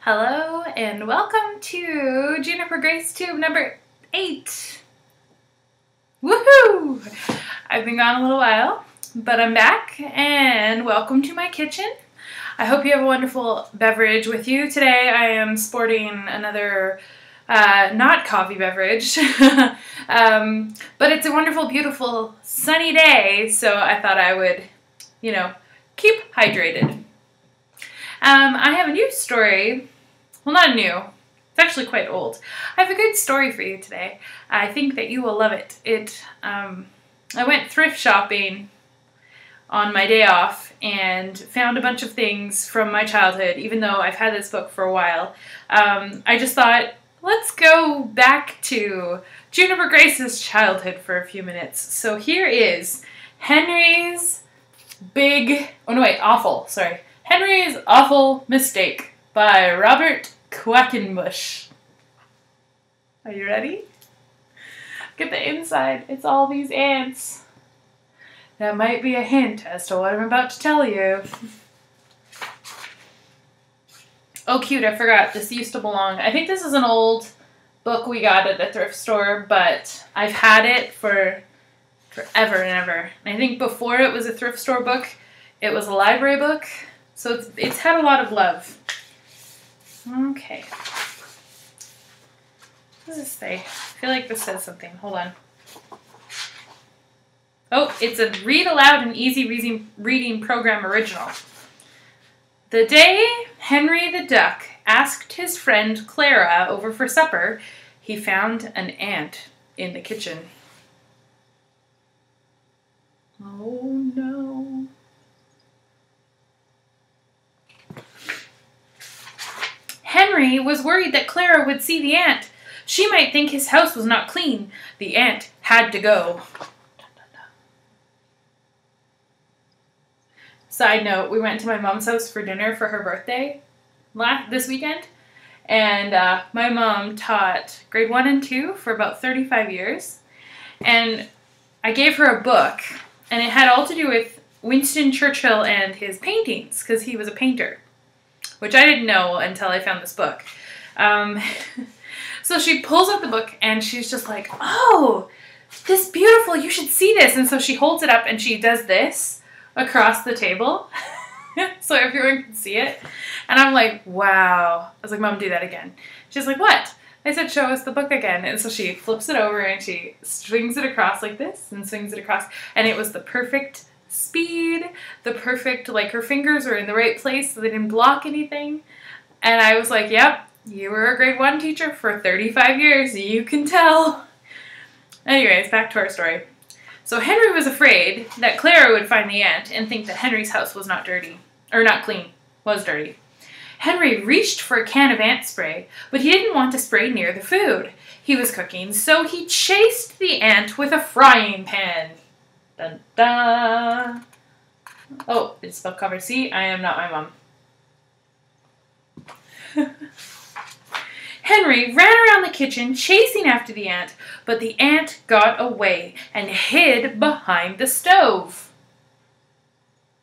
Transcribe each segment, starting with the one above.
Hello and welcome to Junipergracetube number 8. Woohoo! I've been gone a little while, but I'm back and welcome to my kitchen. I hope you have a wonderful beverage with you. Today I am sporting another not coffee beverage, but it's a wonderful, beautiful, sunny day, so I thought I would, keep hydrated. I have a new story. Well, not new. It's actually quite old. I have a good story for you today. I think that you will love it. I went thrift shopping on my day off and found a bunch of things from my childhood, even though I've had this book for a while. I just thought, let's go back to Juniper Grace's childhood for a few minutes. So here is Henry's Awful Mistake by Robert Quackenbush. Are you ready? Look at the inside. It's all these ants. That might be a hint as to what I'm about to tell you. Oh, cute, I forgot. This used to belong. I think this is an old book we got at the thrift store, but I've had it for forever and ever. And I think before it was a thrift store book, it was a library book. So it's had a lot of love. Okay. What does this say? I feel like this says something. Hold on. Oh, it's a read aloud and easy reading program original. The day Henry the Duck asked his friend Clara over for supper, he found an ant in the kitchen. Oh no. Henry was worried that Clara would see the ant. She might think his house was not clean. The ant had to go. Side note, we went to my mom's house for dinner for her birthday this weekend. And my mom taught grade 1 and 2 for about 35 years. And I gave her a book. And it had all to do with Winston Churchill and his paintings, because he was a painter. Which I didn't know until I found this book. So she pulls out the book and she's just like, oh, this beautiful, you should see this. And so she holds it up and she does this across the table so everyone can see it. And I'm like, wow. I was like, Mom, do that again. She's like, what? I said, show us the book again. And so she flips it over and she swings it across like this and swings it across. And it was the perfect speed, the perfect, like her fingers were in the right place so they didn't block anything. And I was like, yep, you were a grade 1 teacher for 35 years, you can tell. Anyways, back to our story. So Henry was afraid that Clara would find the ant and think that Henry's house was not dirty, or not clean, was dirty. Henry reached for a can of ant spray, but he didn't want to spray near the food he was cooking, so he chased the ant with a frying pan. Dun, dun. Oh, it's spelled covered. See, I am not my mom. Henry ran around the kitchen chasing after the ant, but the ant got away and hid behind the stove.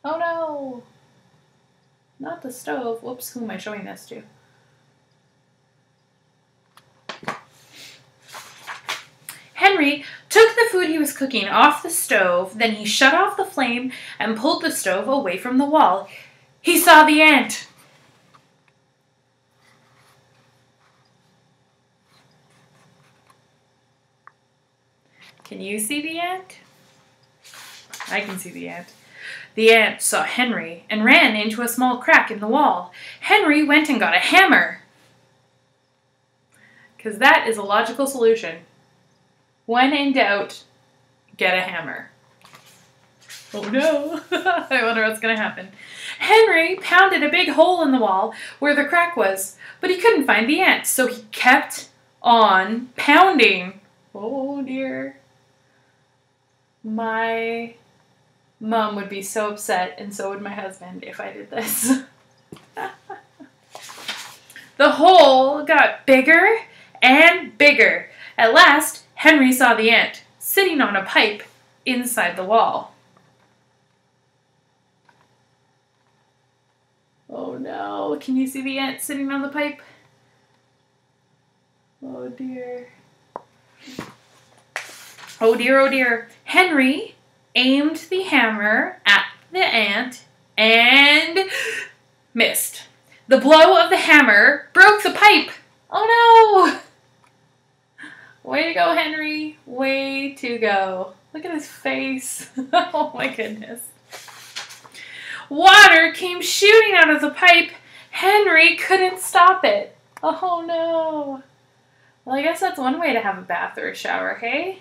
Oh no! Not the stove. Whoops, who am I showing this to? Henry took the food he was cooking off the stove, then he shut off the flame and pulled the stove away from the wall. He saw the ant. Can you see the ant? I can see the ant. The ant saw Henry and ran into a small crack in the wall. Henry went and got a hammer. Because that is a logical solution. When in doubt, get a hammer. Oh no, I wonder what's going to happen. Henry pounded a big hole in the wall where the crack was, but he couldn't find the ant, so he kept on pounding. Oh dear. My mom would be so upset, and so would my husband if I did this. The hole got bigger and bigger. At last, Henry saw the ant sitting on a pipe inside the wall. Oh no. no. Can you see the ant sitting on the pipe? Oh dear. Oh dear, oh dear. Henry aimed the hammer at the ant and missed. The blow of the hammer broke the pipe. Oh no! Way to go, Henry. Way to go. Look at his face. Oh my goodness. Water came shooting out of the pipe. Henry couldn't stop it. Oh no. Well, I guess that's one way to have a bath or a shower, hey?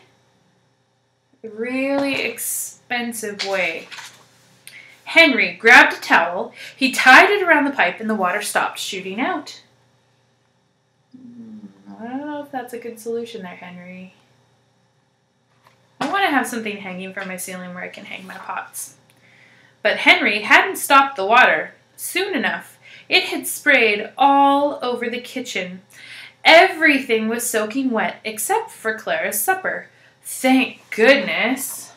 A really expensive way. Henry grabbed a towel, he tied it around the pipe, and the water stopped shooting out. I don't know if that's a good solution there, Henry. I want to have something hanging from my ceiling where I can hang my pots. But Henry hadn't stopped the water. Soon enough, it had sprayed all over the kitchen. Everything was soaking wet except for Clara's supper. Thank goodness.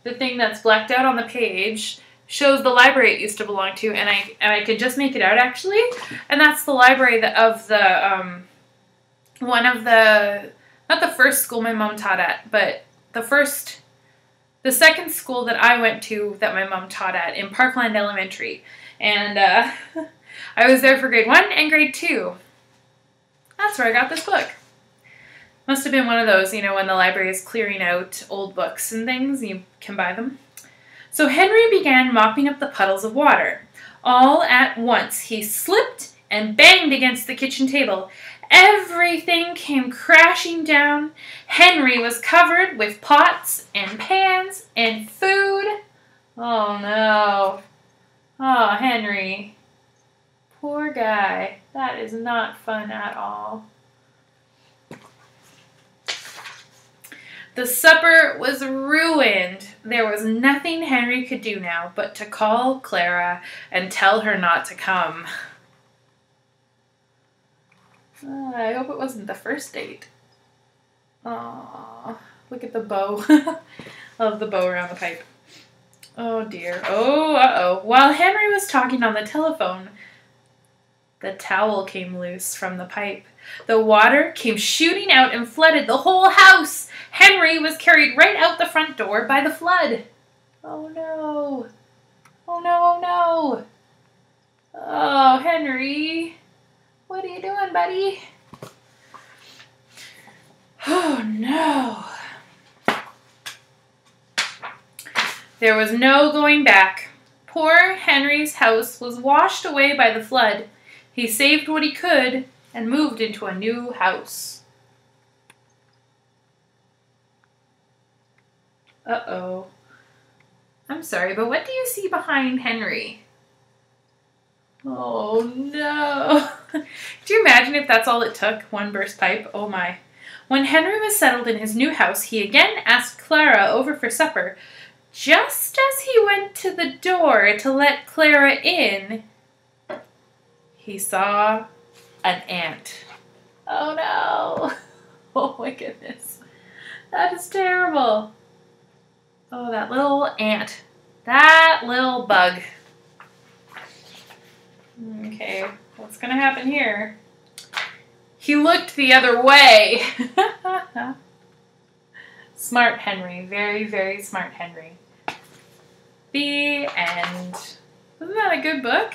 The thing that's blacked out on the page shows the library it used to belong to, and I could just make it out actually. And that's the library of the one of the, not the first school my mom taught at, but the second school that I went to that my mom taught at in Parkland Elementary. And I was there for grade 1 and grade 2. That's where I got this book. Must have been one of those, you know, when the library is clearing out old books and things, you can buy them. So Henry began mopping up the puddles of water. All at once, he slipped and banged against the kitchen table. Everything came crashing down. Henry was covered with pots and pans and food. Oh no. Oh, Henry. Poor guy. That is not fun at all. The supper was ruined. There was nothing Henry could do now but to call Clara and tell her not to come. I hope it wasn't the first date. Aww, look at the bow. I love the bow around the pipe. Oh dear. Oh, uh-oh. While Henry was talking on the telephone, the towel came loose from the pipe. The water came shooting out and flooded the whole house. Henry was carried right out the front door by the flood. Oh no. Oh no, oh no. Oh, Henry. What are you doing, buddy? Oh no. There was no going back. Poor Henry's house was washed away by the flood. He saved what he could and moved into a new house. Uh-oh. I'm sorry, but what do you see behind Henry? Oh, no. Do you imagine if that's all it took? One burst pipe? Oh, my. When Henry was settled in his new house, he again asked Clara over for supper. Just as he went to the door to let Clara in, he saw an ant. Oh, no. Oh, my goodness. That is terrible. Oh, that little ant. That little bug. Okay, what's going to happen here? He looked the other way. Smart Henry. Very, very smart Henry. The end. Isn't that a good book?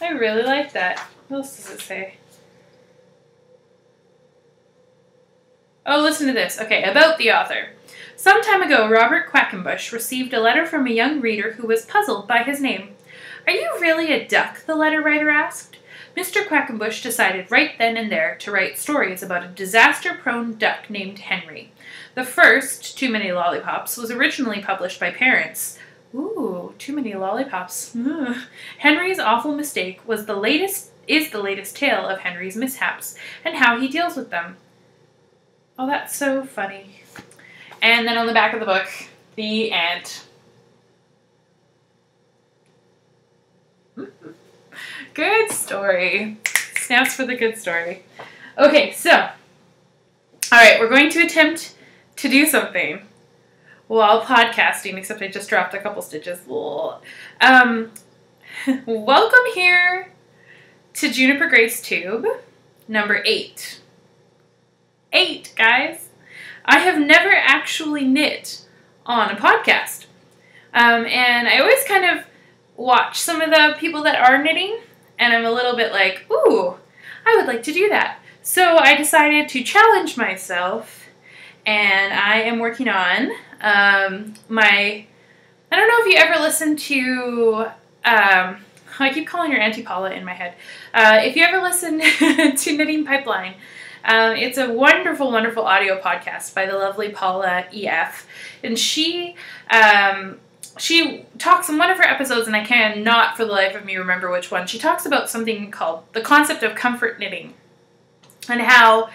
I really like that. What else does it say? Oh, listen to this. Okay, about the author. Some time ago, Robert Quackenbush received a letter from a young reader who was puzzled by his name. Are you really a duck? The letter writer asked. Mr. Quackenbush decided right then and there to write stories about a disaster-prone duck named Henry. The first, Too Many Lollipops, was originally published by parents. Ooh, too many lollipops. Ugh. Henry's awful mistake is the latest tale of Henry's mishaps and how he deals with them. Oh, that's so funny. And then on the back of the book, the ant. Good story. Snaps for the good story. Okay, so, all right, we're going to attempt to do something. while podcasting, except I just dropped a couple stitches. Welcome here to JuniperGracetube number 8. 8, guys. I have never actually knit on a podcast. And I always kind of watch some of the people that are knitting, and I'm a little bit like, ooh, I would like to do that. So I decided to challenge myself, and I am working on I don't know if you ever listened to, I keep calling her Auntie Paula in my head. If you ever listen to Knitting Pipeline, it's a wonderful, wonderful audio podcast by the lovely Paula EF, and she talks in one of her episodes, and I cannot for the life of me remember which one. She talks about something called the concept of comfort knitting, and how,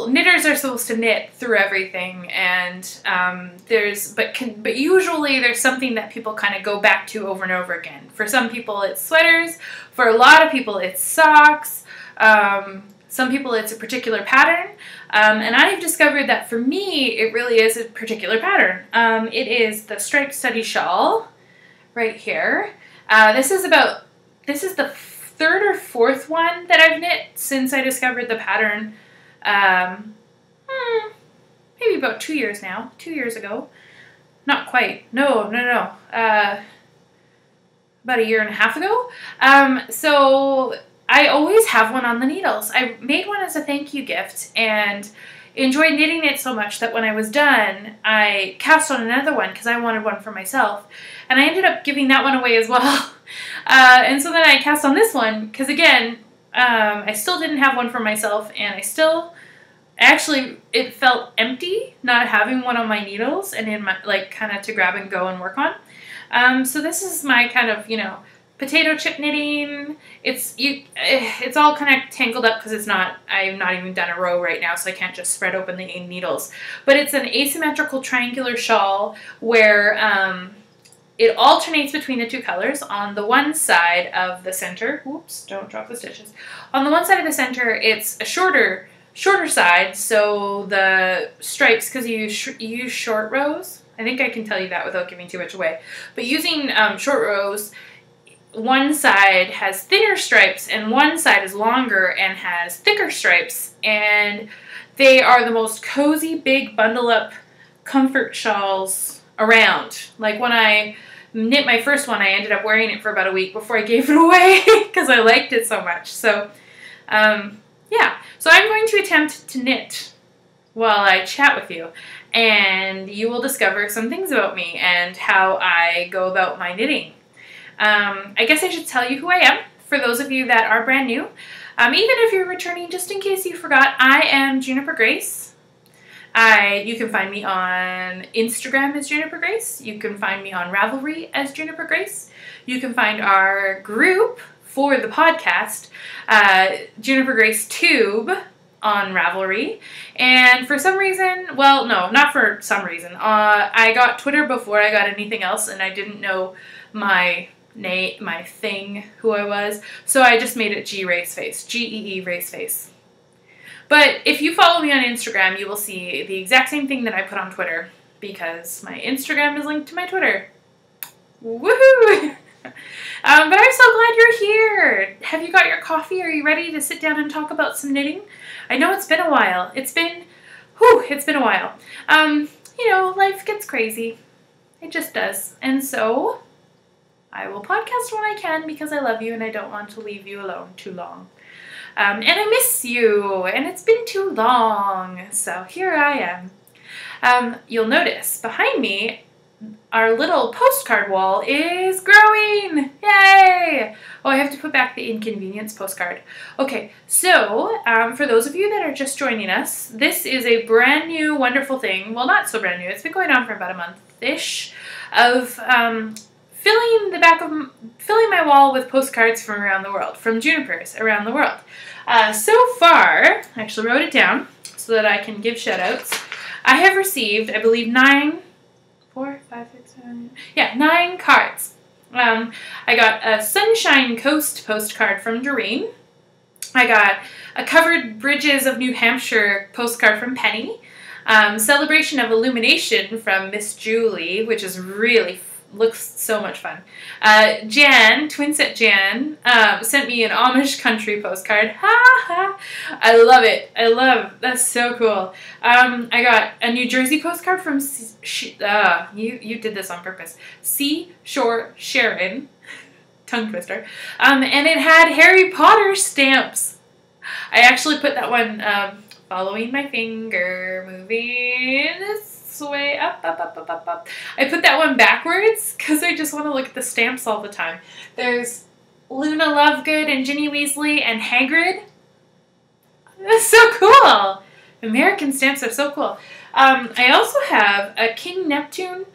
knitters are supposed to knit through everything, and but usually there's something that people kind of go back to over and over again. For some people it's sweaters, for a lot of people it's socks, some people it's a particular pattern, and I've discovered that for me it really is a particular pattern. It is the striped study shawl right here. This is the third or fourth one that I've knit since I discovered the pattern, maybe about 2 years now, 2 years ago. Not quite, no, about a year and a half ago. So I always have one on the needles. I made one as a thank you gift and enjoyed knitting it so much that when I was done, I cast on another one because I wanted one for myself, and I ended up giving that one away as well. And so then I cast on this one because, again, I still didn't have one for myself, and it felt empty not having one on my needles and in my, kind of to grab and go and work on. So this is my kind of, potato chip knitting. It's all kind of tangled up because I've not even done a row right now, so I can't just spread open the needles. But it's an asymmetrical triangular shawl where it alternates between the two colors. On the one side of the center, whoops, don't drop the stitches. On the one side of the center, it's a shorter side, so the stripes, because you use short rows, I think I can tell you that without giving too much away, but using short rows, one side has thinner stripes and one side is longer and has thicker stripes, and they are the most cozy, big, bundle up comfort shawls around. Like when I knit my first one, I ended up wearing it for about a week before I gave it away because I liked it so much. So yeah, so I'm going to attempt to knit while I chat with you, and you will discover some things about me and how I go about my knitting. I guess I should tell you who I am for those of you that are brand new. Even if you're returning, just in case you forgot, I am Juniper Grace. You can find me on Instagram as Juniper Grace. You can find me on Ravelry as Juniper Grace. You can find our group for the podcast, JuniperGracetube, on Ravelry. And for some reason, well, no, not for some reason, I got Twitter before I got anything else, and I didn't know my thing, who I was, so I just made it G-Raceface, G-E-E Raceface. But if you follow me on Instagram, you will see the exact same thing that I put on Twitter, because my Instagram is linked to my Twitter. Woohoo! But I'm so glad you're here. Have you got your coffee? Are you ready to sit down and talk about some knitting? I know it's been a while. It's been a while. Life gets crazy. It just does. And so I will podcast when I can because I love you and I don't want to leave you alone too long. And I miss you, and it's been too long. So here I am. You'll notice behind me, our little postcard wall is growing. Yay! Oh, I have to put back the inconvenience postcard. Okay, so for those of you that are just joining us, this is a brand new, wonderful thing. Well, not so brand new. It's been going on for about a month-ish of filling my wall with postcards from around the world, from junipers around the world. So far, I actually wrote it down so that I can give shout-outs. I have received, I believe, 9 cards. I got a Sunshine Coast postcard from Doreen. I got a Covered Bridges of New Hampshire postcard from Penny. Celebration of Illumination from Miss Julie, which is really looks so much fun. Jan, Twinset Jan, sent me an Amish country postcard. Ha ha! I love it. That's so cool. I got a New Jersey postcard from you did this on purpose. Seashore Sharon, tongue twister. And it had Harry Potter stamps. I actually put that one following my finger, moving this way, up. I put that one backwards because I just want to look at the stamps all the time. There's Luna Lovegood and Ginny Weasley and Hagrid. That's so cool. American stamps are so cool. I also have a King Neptune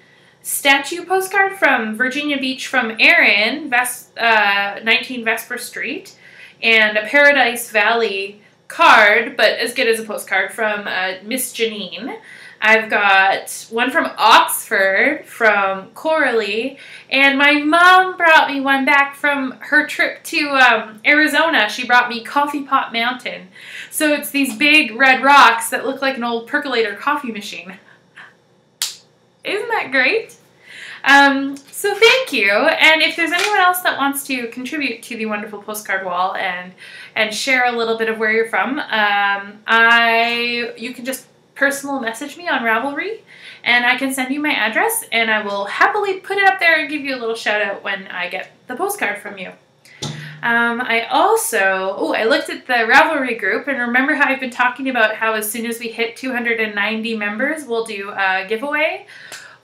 statue postcard from Virginia Beach from Erin, 19 Vesper Street, and a Paradise Valley card, but as good as a postcard, from Miss Janine. I've got one from Oxford from Coralie, and my mom brought me one back from her trip to Arizona. She brought me Coffee Pot Mountain. So it's these big red rocks that look like an old percolator coffee machine. Isn't that great? So thank you, and if there's anyone else that wants to contribute to the wonderful postcard wall and share a little bit of where you're from, you can just personal message me on Ravelry, and I can send you my address, and I will happily put it up there and give you a little shout out when I get the postcard from you. I looked at the Ravelry group, and remember how I've been talking about how as soon as we hit 290 members, we'll do a giveaway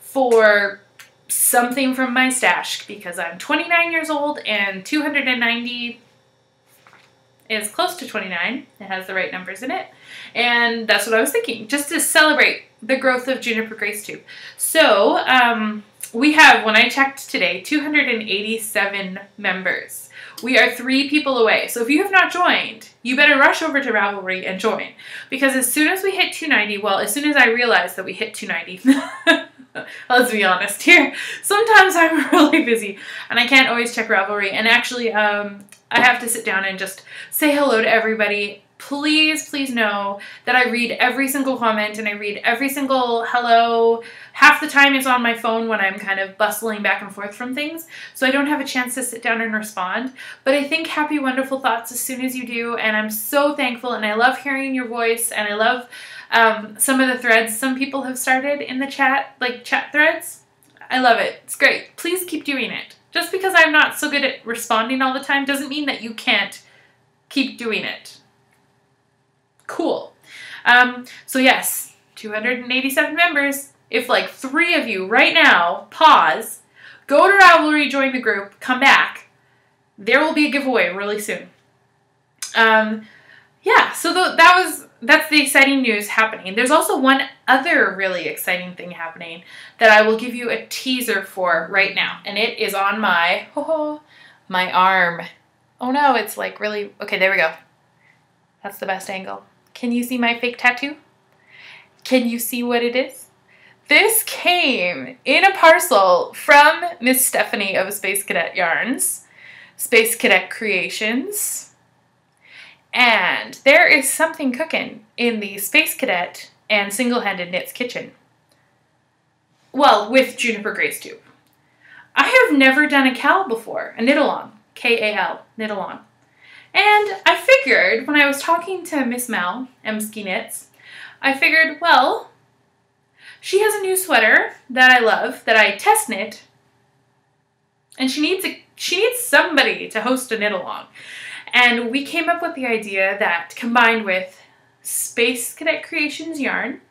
for something from my stash, because I'm 29 years old, and 290 is close to 29. It has the right numbers in it. And that's what I was thinking, just to celebrate the growth of Junipergracetube. So, we have, when I checked today, 287 members. We are 3 people away. So if you have not joined, you better rush over to Ravelry and join. Because as soon as we hit 290, well, as soon as I realized that we hit 290, let's be honest here, sometimes I'm really busy and I can't always check Ravelry. And actually, I have to sit down and just say hello to everybody. Please, please know that I read every single comment and I read every single hello. Half the time is on my phone when I'm kind of bustling back and forth from things, so I don't have a chance to sit down and respond. But I think happy, wonderful thoughts as soon as you do, and I'm so thankful, and I love hearing your voice, and I love some of the threads some people have started in the chat, like chat threads. I love it. It's great. Please keep doing it. Just because I'm not so good at responding all the time doesn't mean that you can't keep doing it. Cool. So yes, 287 members. If like 3 of you right now pause, go to Ravelry, join the group, come back, there will be a giveaway really soon. Yeah, so that's the exciting news happening. There's also one other really exciting thing happening that I will give you a teaser for right now, and it is on my arm. Oh no, it's like really, okay, there we go. That's the best angle. Can you see my fake tattoo? Can you see what it is? This came in a parcel from Miss Stephanie of Space Cadet Yarns, Space Cadet Creations, and there is something cooking in the Space Cadet and Single-Handed Knits kitchen. Well, with Junipergracetube. I have never done a KAL before, a knit-along, K-A-L, knit-along. And I figured, when I was talking to Miss Mal, Emsky Knits, I figured, well, she has a new sweater that I love, that I test knit, and she needs somebody to host a knit-along. And we came up with the idea that, combined with Space Cadet Creations yarn,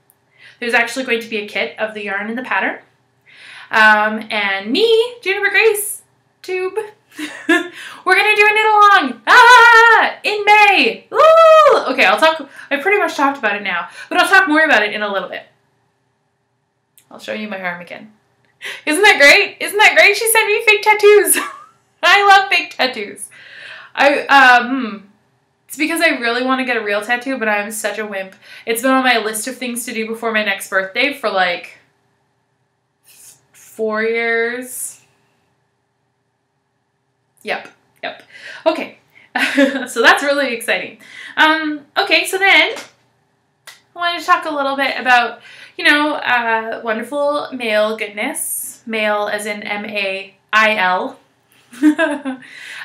there's actually going to be a kit of the yarn and the pattern, and me, Junipergracetube, we're gonna do a knit-along in May. Ooh! Okay, I pretty much talked about it now, but I'll talk more about it in a little bit. I'll show you my arm again. Isn't that great? Isn't that great? She sent me fake tattoos. I love fake tattoos. It's because I really want to get a real tattoo, but I'm such a wimp. It's been on my list of things to do before my next birthday for like 4 years. Yep. Okay. So that's really exciting. Okay, so then I wanted to talk a little bit about, wonderful mail goodness. Mail as in M-A-I-L.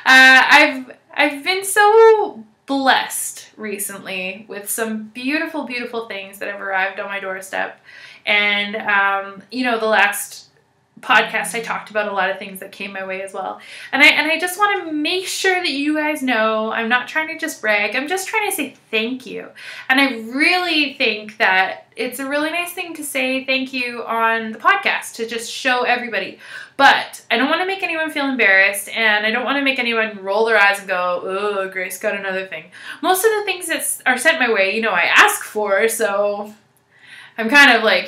I've been so blessed recently with some beautiful, beautiful things that have arrived on my doorstep. And, the last podcast I talked about a lot of things that came my way as well. And I just want to make sure that you guys know I'm not trying to just brag. I'm just trying to say thank you. And I really think that it's a really nice thing to say thank you on the podcast, to just show everybody. But I don't want to make anyone feel embarrassed, and I don't want to make anyone roll their eyes and go, oh, Grace got another thing. Most of the things that are sent my way, I ask for, so I'm kind of like,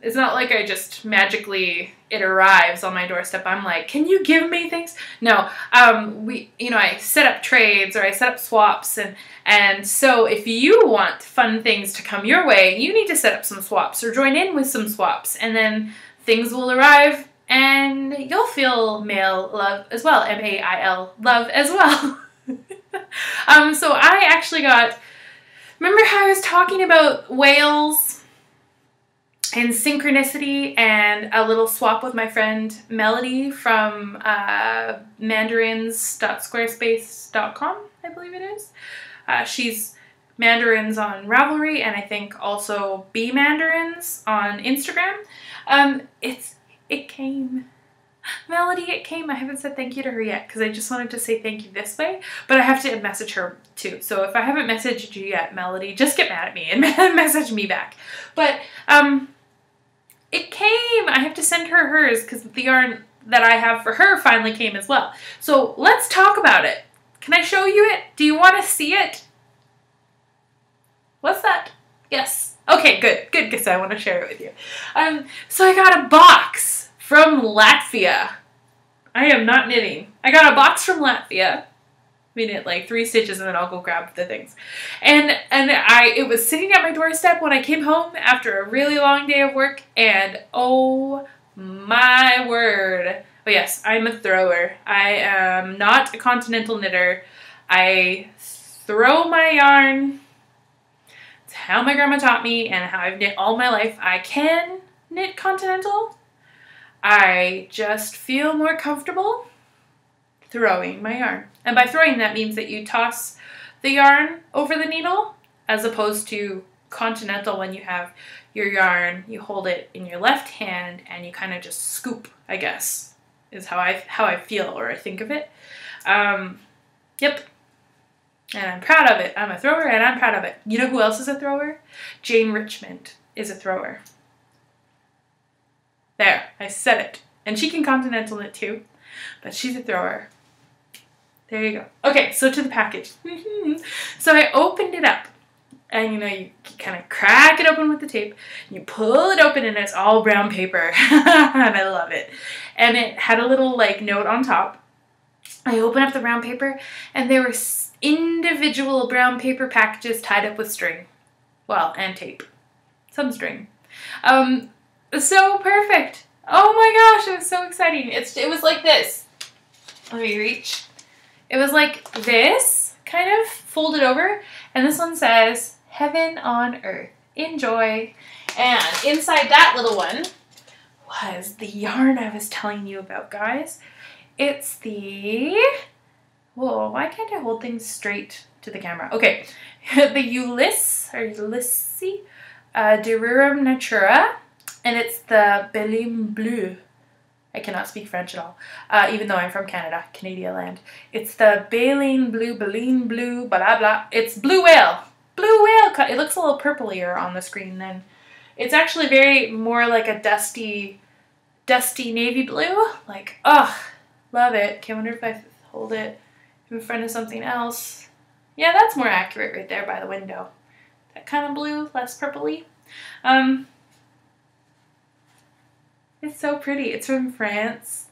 it's not like I just magically, it arrives on my doorstep. I'm like, can you give me things? No, I set up trades, or I set up swaps, and so if you want fun things to come your way, you need to set up some swaps or join in with some swaps, and then things will arrive and you'll feel mail love as well, M-A-I-L, love as well. So I actually remember how I was talking about whales and synchronicity and a little swap with my friend Melody from mandarins.squarespace.com, I believe it is. She's Mandarins on Ravelry, and I think also B Mandarins on Instagram. It came. Melody, it came. I haven't said thank you to her yet because I just wanted to say thank you this way, but I have to message her too. So if I haven't messaged you yet, Melody, just get mad at me and message me back. But it came. I have to send her hers because the yarn that I have for her finally came as well. So let's talk about it. Can I show you it? Do you want to see it? What's that? Yes. Okay, good, because I want to share it with you. So I got a box from Latvia. I am not knitting. I got a box from Latvia. I mean, it like 3 stitches, and then I'll go grab the things. And it was sitting at my doorstep when I came home after a really long day of work, and oh my word. Oh yes, I'm a thrower. I am not a continental knitter. I throw my yarn. It's how my grandma taught me and how I've knit all my life. I can knit continental. I just feel more comfortable throwing my yarn. And by throwing, that means that you toss the yarn over the needle, as opposed to continental when you have your yarn, you hold it in your left hand and you kind of just scoop, I guess, is how I feel or I think of it. Yep. And I'm proud of it. I'm a thrower and I'm proud of it. You know who else is a thrower? Jane Richmond is a thrower. There, I said it. And she can continental knit too, but she's a thrower. There you go. Okay, so to the package. So I opened it up, and you kind of crack it open with the tape, and you pull it open, and it's all brown paper, and I love it. And it had a little note on top. I open up the brown paper, and there were individual brown paper packages tied up with string. Well, and tape. Some string. So perfect. Oh my gosh, it was so exciting. It was like this. Let me reach. It was like this, kind of folded over, and this one says, Heaven on Earth. Enjoy. And inside that little one was the yarn I was telling you about, guys. It's the... Whoa, why can't I hold things straight to the camera? Okay, the Ulysses de Rerum Natura, and it's the Beline Bleu. I cannot speak French at all, even though I'm from Canada, Canada land. It's the Beline Bleu, blah, blah. It's blue whale. Blue whale cut. It looks a little purplier on the screen then. It's actually very more like a dusty navy blue. Like, oh, love it. Okay, I wonder if I hold it in front of something else. Yeah, that's more accurate right there by the window. That kind of blue, less purpley. It's so pretty. It's from France,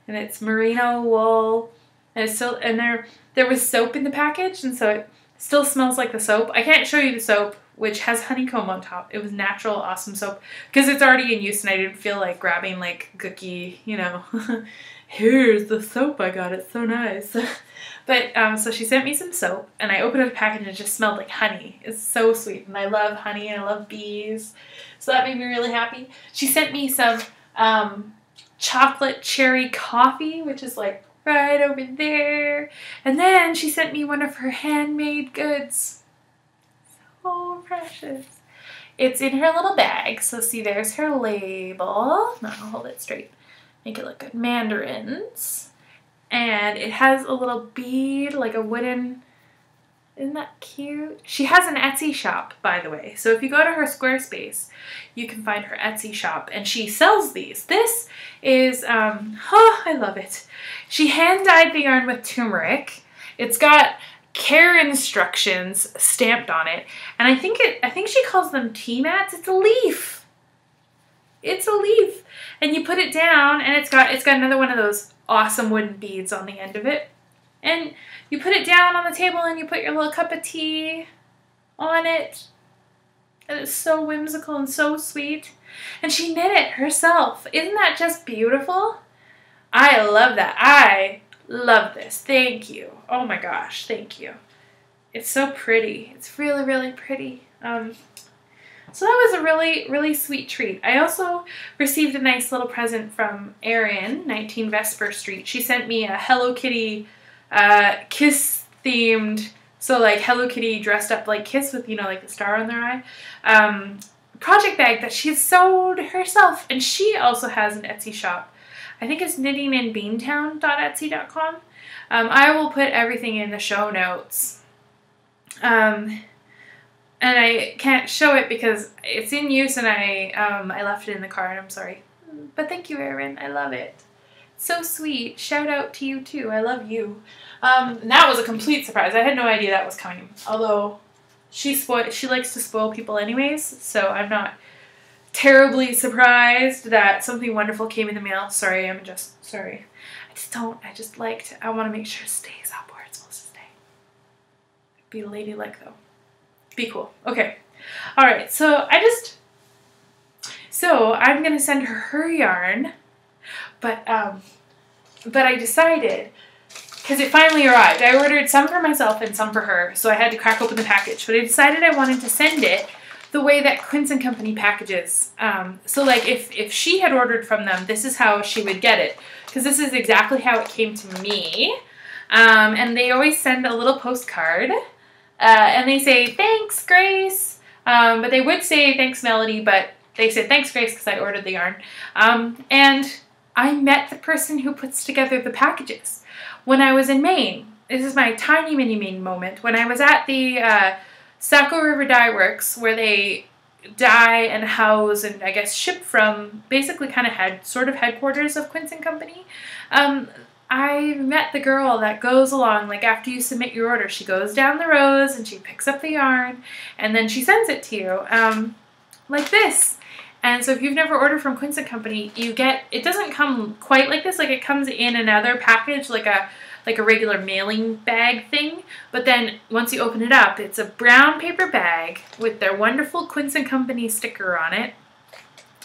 and it's merino wool, and it's still, and there was soap in the package, and so it still smells like the soap. I can't show you the soap which has honeycomb on top. It was natural, awesome soap because it's already in use and I didn't feel like grabbing like cookie, you know, here's the soap I got, it's so nice. But so she sent me some soap and I opened up the package and it just smelled like honey. It's so sweet and I love honey and I love bees. So that made me really happy. She sent me some chocolate cherry coffee, which is like right over there. And then she sent me one of her handmade goods. So precious. It's in her little bag. So see, there's her label. No, I'll hold it straight. Make it look good. Mandarins. And it has a little bead, like a wooden, isn't that cute? She has an Etsy shop, by the way. So if you go to her Squarespace, you can find her Etsy shop and she sells these. This is, oh, I love it. She hand dyed the yarn with turmeric. It's got care instructions stamped on it. And I think she calls them tea mats. It's a leaf. It's a leaf. And you put it down and it's got another one of those awesome wooden beads on the end of it. And you put it down on the table and you put your little cup of tea on it. And it's so whimsical and so sweet. And she knit it herself. Isn't that just beautiful? I love that. I love this. Thank you. Oh my gosh, thank you. It's so pretty. It's really, really pretty. So that was a really, really sweet treat. I also received a nice little present from Erin, 19 Vesper Street. She sent me a Hello Kitty Kiss themed, so like Hello Kitty dressed up like Kiss with, you know, like the star on their eye, project bag that she sewed herself. And she also has an Etsy shop. I think it's knittinginbeantown.etsy.com. I will put everything in the show notes. And I can't show it because it's in use and I left it in the car and I'm sorry. But thank you, Erin. I love it. So sweet. Shout out to you too. I love you. And that was a complete surprise. I had no idea that was coming. Although she likes to spoil people anyways, so I'm not terribly surprised that something wonderful came in the mail. Sorry, sorry. I want to make sure it stays up where it's supposed to stay. Be ladylike though. Be cool. Okay. All right. So I'm going to send her yarn, but I decided, because it finally arrived, I ordered some for myself and some for her, so I had to crack open the package, but I decided I wanted to send it the way that Quince & Company packages. So like if she had ordered from them, this is how she would get it, because this is exactly how it came to me. And they always send a little postcard. And they say, thanks, Grace. But they would say, thanks, Melody, but they said, thanks, Grace, because I ordered the yarn. And I met the person who puts together the packages when I was in Maine. This is my tiny mini Maine moment. When I was at the Saco River Dye Works, where they dye and house and I guess ship from basically kind of headquarters of Quince & Company, I met the girl that goes along, like after you submit your order, she goes down the rows and she picks up the yarn and then she sends it to you, like this. And so if you've never ordered from Quince & Company, it doesn't come quite like this, like it comes in another package, like a regular mailing bag thing, but then once you open it up, it's a brown paper bag with their wonderful Quince & Company sticker on it,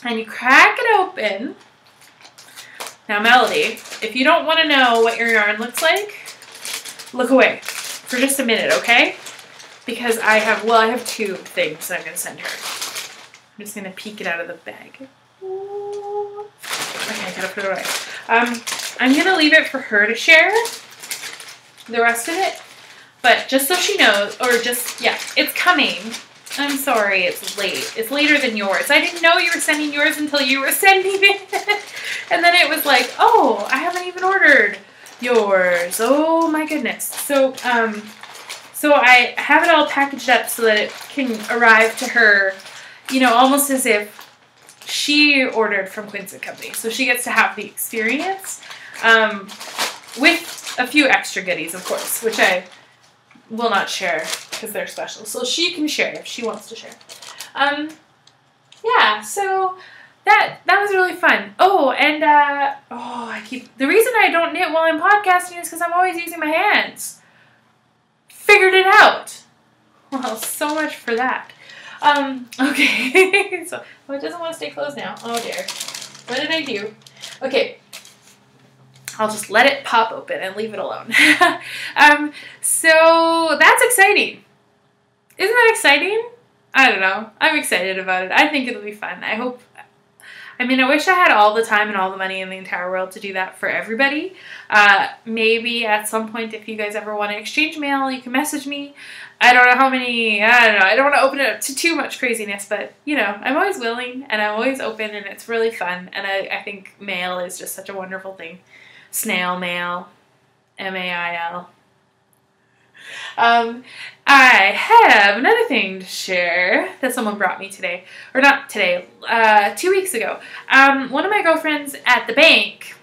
and you crack it open. Now, Melody, if you don't want to know what your yarn looks like, look away for just a minute, okay? Because I have two things that I'm going to send her. I'm just going to peek it out of the bag. Okay, I gotta put it away. I'm going to leave it for her to share the rest of it, but just so she knows, it's coming. I'm sorry, it's late. It's later than yours. I didn't know you were sending yours until you were sending it. And then it was like, oh, I haven't even ordered yours. Oh my goodness. So I have it all packaged up so that it can arrive to her, you know, almost as if she ordered from Quince & Company. So she gets to have the experience, with a few extra goodies, of course, which I will not share because they're special. So she can share if she wants to share. Yeah, so that was really fun. Oh, and the reason I don't knit while I'm podcasting is because I'm always using my hands. Figured it out. Well, so much for that. Okay. So, oh, it doesn't want to stay closed now. Oh dear. What did I do? Okay. I'll just let it pop open and leave it alone. So that's exciting. Isn't that exciting? I don't know. I'm excited about it. I think it'll be fun. I wish I had all the time and all the money in the entire world to do that for everybody. Maybe at some point, if you guys ever want to exchange mail, you can message me. I don't know how many, I don't know. I don't want to open it up to too much craziness, but, you know, I'm always willing and I'm always open and it's really fun. And I think mail is just such a wonderful thing. Snail mail. M-A-I-L. I have another thing to share that someone brought me today. Or not today, 2 weeks ago. One of my girlfriends at the bank,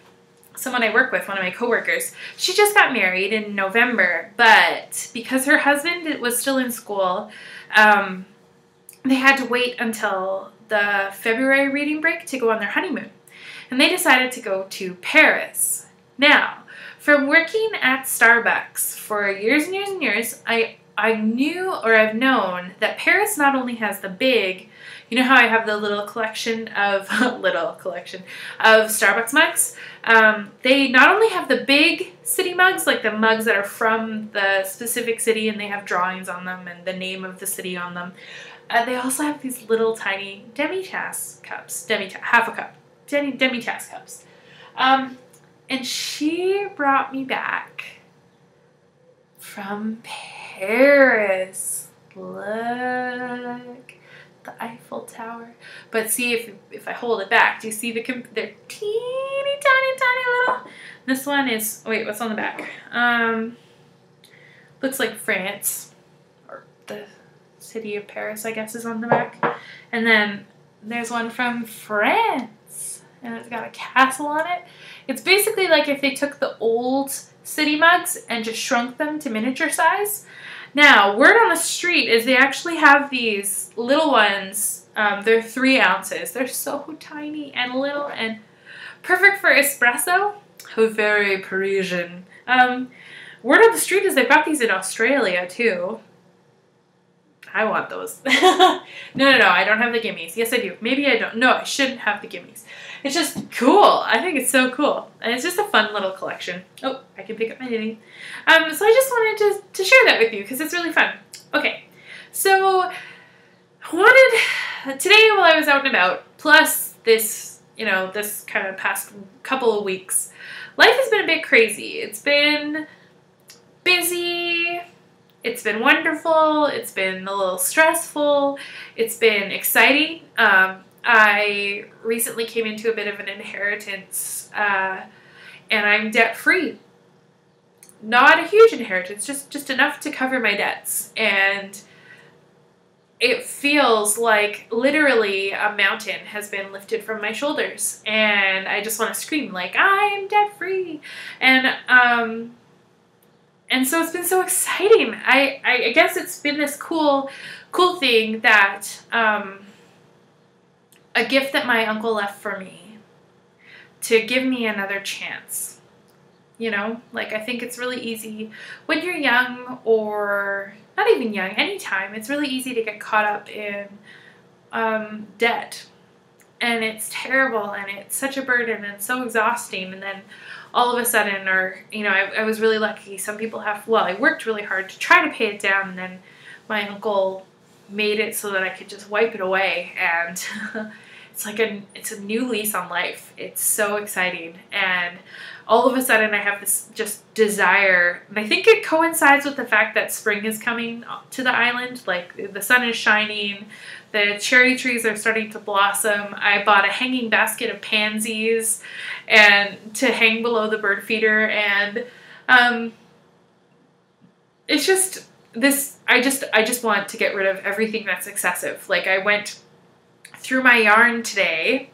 someone I work with, one of my coworkers, she just got married in November, but because her husband was still in school, they had to wait until the February reading break to go on their honeymoon. And they decided to go to Paris. Now, from working at Starbucks for years and years and years, I knew, or I've known, that Paris not only has the big, you know how I have the little collection of Starbucks mugs? They not only have the big city mugs, like the mugs that are from the specific city and they have drawings on them and the name of the city on them. They also have these little tiny demi-tasse cups, half a cup, demi-tasse cups. And she brought me back from Paris. Look, the Eiffel Tower. But see, if I hold it back, do you see they're teeny tiny little? This one is, wait, what's on the back? Looks like France, or the city of Paris, I guess, is on the back. And then there's one from France, and it's got a castle on it. It's basically like if they took the old city mugs and just shrunk them to miniature size. Now, word on the street is they actually have these little ones. They're 3 ounces. They're so tiny and little and perfect for espresso. Very Parisian. Word on the street is they've got these in Australia too. I want those. No, I don't have the gimmies. Yes, I do. Maybe I don't. No, I shouldn't have the gimmies. It's just cool. I think it's so cool. And it's just a fun little collection. Oh, I can pick up my knitting. So I just wanted to share that with you because it's really fun. Okay, so today while I was out and about, plus this, this kind of past couple of weeks, life has been a bit crazy. It's been busy. It's been wonderful. It's been a little stressful. It's been exciting. I recently came into a bit of an inheritance, and I'm debt-free. Not a huge inheritance, just enough to cover my debts. And it feels like literally a mountain has been lifted from my shoulders. And I just want to scream like, I am debt-free. And so it's been so exciting. I guess it's been this cool thing that, a gift that my uncle left for me to give me another chance. Like I think it's really easy when you're young, or not even young, anytime, it's really easy to get caught up in debt. And it's terrible and it's such a burden and so exhausting. And then all of a sudden, I was really lucky. Some people I worked really hard to try to pay it down, and then my uncle made it so that I could just wipe it away, and it's a new lease on life. It's so exciting, and all of a sudden I have this just desire, and I think it coincides with the fact that spring is coming to the island. Like the sun is shining, the cherry trees are starting to blossom. I bought a hanging basket of pansies and to hang below the bird feeder, and it's just this. I just want to get rid of everything that's excessive. Like I went through my yarn today,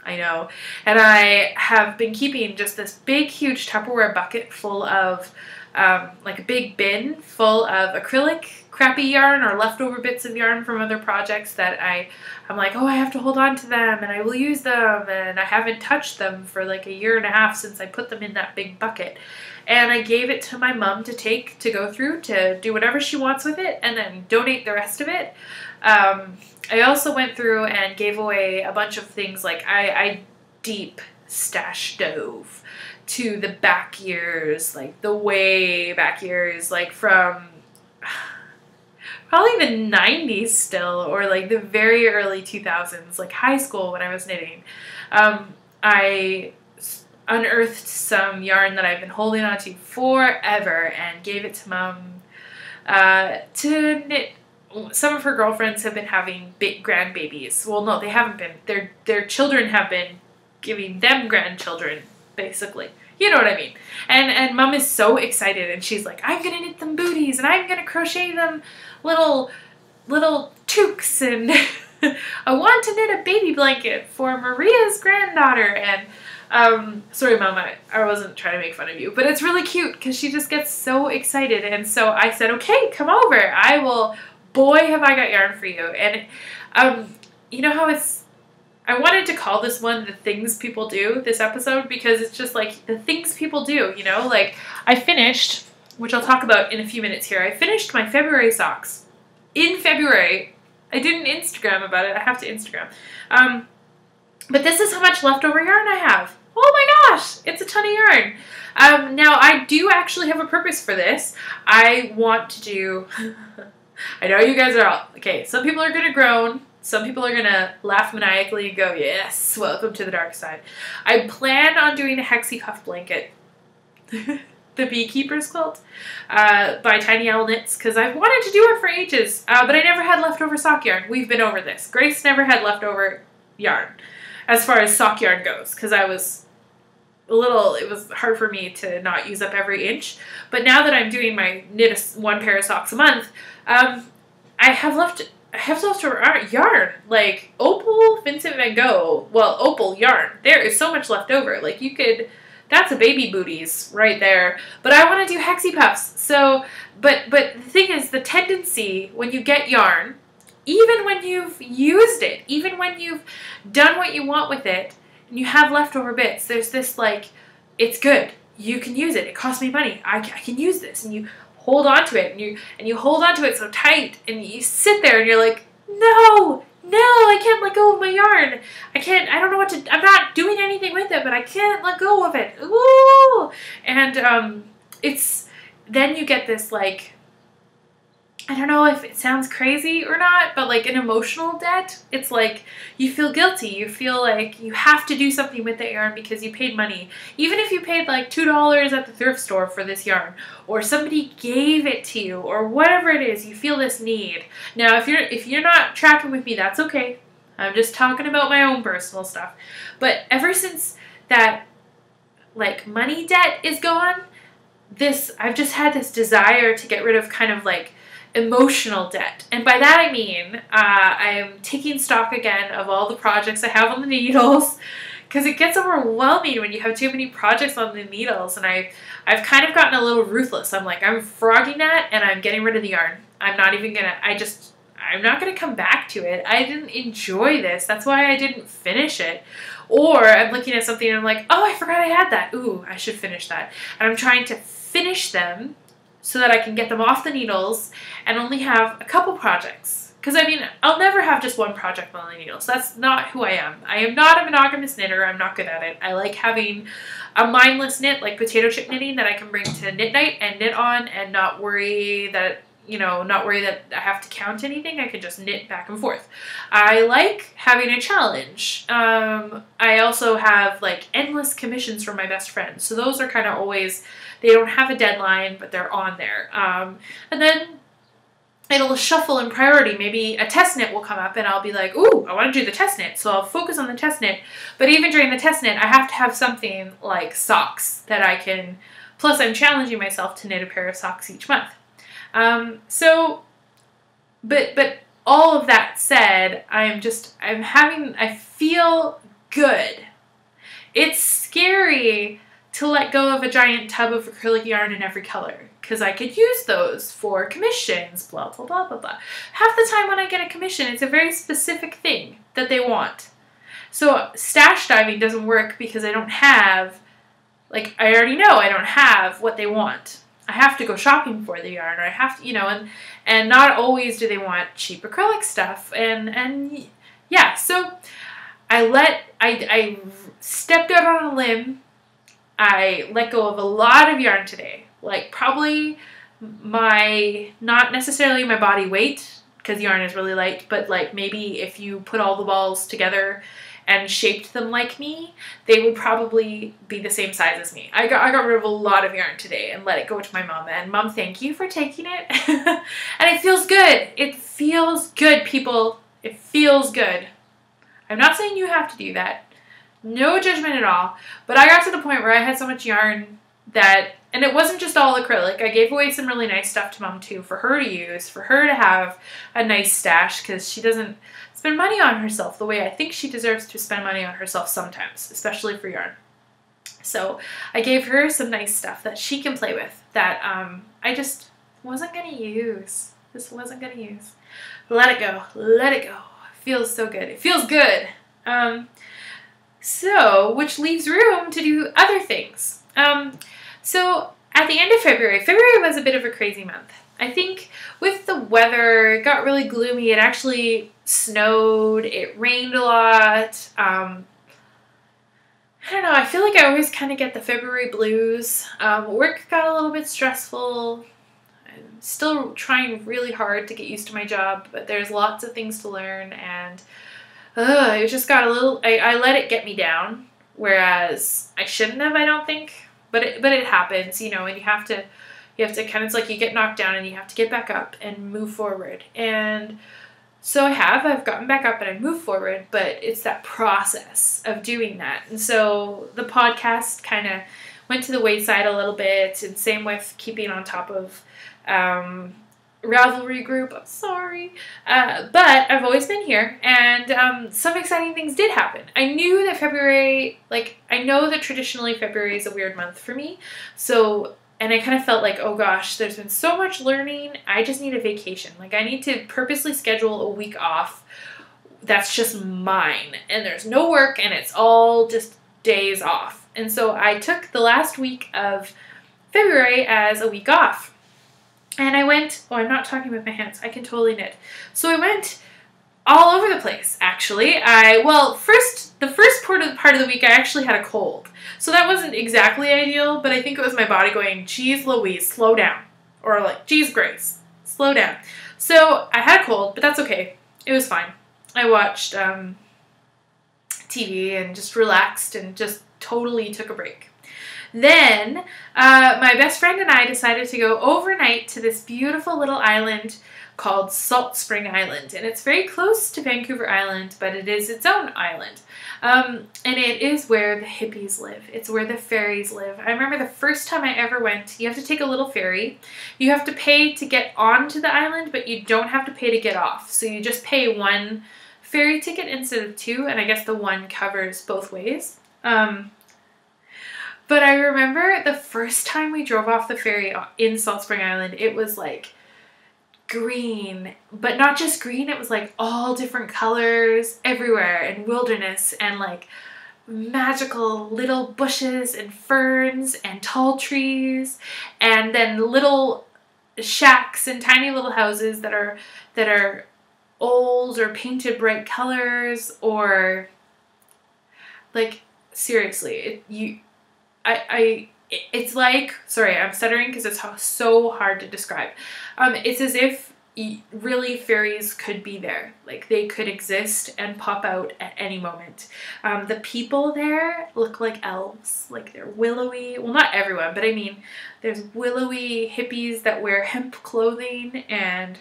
I know, and I have been keeping just this big, huge Tupperware bucket full of, like a big bin full of acrylic crappy yarn or leftover bits of yarn from other projects that I'm like, oh, I have to hold on to them and I will use them, and I haven't touched them for like a year and a half since I put them in that big bucket. And I gave it to my mom to take, to go through, to do whatever she wants with it, and then donate the rest of it. I also went through and gave away a bunch of things, like I deep stash dove to the back years, like the way back years, like from probably the 90s still, or like the very early 2000s, like high school when I was knitting. I unearthed some yarn that I've been holding on to forever and gave it to Mom to knit. Some of her girlfriends have been having big grandbabies. Well, no, they haven't been. Their children have been giving them grandchildren, basically. You know what I mean? And Mom is so excited, and she's like, I'm gonna knit them booties, and I'm gonna crochet them little toques, and I want to knit a baby blanket for Maria's granddaughter. And sorry, Mom, I wasn't trying to make fun of you, but it's really cute because she just gets so excited. And so I said, okay, come over. I will. Boy, have I got yarn for you. And you know how I wanted to call this one The Things People Do, this episode, because it's just like the things people do, you know? Like, I finished, which I'll talk about in a few minutes here, I finished my February socks. In February. I didn't Instagram about it. I have to Instagram. But this is how much leftover yarn I have. Oh my gosh, it's a ton of yarn. Now, I do actually have a purpose for this. I want to do... I know you guys are all... Okay, some people are going to groan. Some people are going to laugh maniacally and go, yes, welcome to the dark side. I plan on doing a Hexie Puff blanket. The Beekeeper's Quilt by Tiny Owl Knits, because I've wanted to do it for ages, but I never had leftover sock yarn. We've been over this. Grace never had leftover yarn as far as sock yarn goes, because I was it was hard for me to not use up every inch. But now that I'm doing my one pair of socks a month, I have leftover yarn, like Opal, Vincent Van Gogh, well, Opal yarn. There is so much left over. Like, you could, that's a baby booties right there. But I want to do Hexie Puffs. So, but the thing is, the tendency when you get yarn, even when you've used it, even when you've done what you want with it, and you have leftover bits, there's this like, it's good. You can use it. It costs me money. I can use this. And you hold on to it, and you hold on to it so tight, and you sit there and you're like, no, I can't let go of my yarn. I don't know what to, I'm not doing anything with it, but I can't let go of it. Ooh! And then you get this like, I don't know if it sounds crazy or not, but like an emotional debt. It's like you feel guilty. You feel like you have to do something with the yarn because you paid money. Even if you paid like $2 at the thrift store for this yarn, or somebody gave it to you, or whatever it is, you feel this need. Now, if you're not tracking with me, that's okay. I'm just talking about my own personal stuff. But ever since that like money debt is gone, I've just had this desire to get rid of kind of like emotional debt. And by that I mean I'm taking stock again of all the projects I have on the needles, because it gets overwhelming when you have too many projects on the needles. And I've kind of gotten a little ruthless. I'm like, I'm frogging that and I'm getting rid of the yarn. I'm not gonna come back to it. I didn't enjoy this. That's why I didn't finish it. Or I'm looking at something and I'm like, oh, I forgot I had that. Ooh, I should finish that. And I'm trying to finish them so that I can get them off the needles and only have a couple projects. Because, I mean, I'll never have just one project on the needles. That's not who I am. I am not a monogamous knitter. I'm not good at it. I like having a mindless knit, like potato chip knitting, that I can bring to knit night and knit on and not worry that I have to count anything. I can just knit back and forth. I like having a challenge. I also have, like, endless commissions from my best friends. So those are kind of always... They don't have a deadline, but they're on there. And then it'll shuffle in priority. Maybe a test knit will come up and I'll be like, ooh, I want to do the test knit. So I'll focus on the test knit. But even during the test knit, I have to have something like socks that I can... Plus, I'm challenging myself to knit a pair of socks each month. But all of that said, I feel good. It's scary to let go of a giant tub of acrylic yarn in every color, because I could use those for commissions, blah, blah, blah, blah, blah. Half the time when I get a commission, it's a very specific thing that they want. So stash diving doesn't work because I don't have, like, I already know I don't have what they want. I have to go shopping for the yarn, or I have to, you know, and not always do they want cheap acrylic stuff. And yeah, so I stepped out on a limb. I let go of a lot of yarn today, like probably not necessarily my body weight, because yarn is really light, but like maybe if you put all the balls together and shaped them like me, they would probably be the same size as me. I got rid of a lot of yarn today and let it go to my mom. And Mom, thank you for taking it. And it feels good. It feels good, people. It feels good. I'm not saying you have to do that. No judgment at all. But I got to the point where I had so much yarn that, and it wasn't just all acrylic. I gave away some really nice stuff to Mom too, for her to use, for her to have a nice stash, because she doesn't spend money on herself the way I think she deserves to spend money on herself sometimes, especially for yarn. So I gave her some nice stuff that she can play with that I just wasn't going to use. Just wasn't going to use. Let it go. Let it go. It feels so good. It feels good. So, which leaves room to do other things. So at the end of February was a bit of a crazy month. I think with the weather, it got really gloomy. It actually snowed. It rained a lot. I don't know. I feel like I always kind of get the February blues. Work got a little bit stressful. I'm still trying really hard to get used to my job, but there's lots of things to learn, and it just got a little, I let it get me down, whereas I shouldn't have, I don't think, but it happens, you know, and you have to kind of, it's like you get knocked down and you have to get back up and move forward. And so I've gotten back up and I moved forward, but it's that process of doing that. And so the podcast kind of went to the wayside a little bit, and same with keeping on top of Ravelry group. I'm sorry. But I've always been here, and some exciting things did happen. I knew that February, like, I know that traditionally February is a weird month for me. So, and I kind of felt like, oh gosh, there's been so much learning. I just need a vacation. Like, I need to purposely schedule a week off that's just mine, and there's no work, and it's all just days off. And so I took the last week of February as a week off. And I went, oh, I'm not talking with my hands. I can totally knit. So I went all over the place, actually. The first part of the week, I actually had a cold. So that wasn't exactly ideal, but I think it was my body going, geez Louise, slow down. Or like, geez Grace, slow down. So I had a cold, but that's okay. It was fine. I watched TV and just relaxed and just totally took a break. Then my best friend and I decided to go overnight to this beautiful little island called Salt Spring Island. And it's very close to Vancouver Island, but it is its own island. And it is where the hippies live. It's where the fairies live. I remember the first time I ever went, you have to take a little ferry. You have to pay to get onto the island, but you don't have to pay to get off. So you just pay one ferry ticket instead of two, and I guess the one covers both ways. But I remember the first time we drove off the ferry in Salt Spring Island, it was like green, but not just green, it was like all different colors everywhere, and wilderness, and like magical little bushes and ferns and tall trees, and then little shacks and tiny little houses that are old or painted bright colors, or like, seriously, it's like, sorry, I'm stuttering because it's so hard to describe. It's as if really fairies could be there. Like, they could exist and pop out at any moment. The people there look like elves. Like, they're willowy. Well, not everyone, but I mean, there's willowy hippies that wear hemp clothing and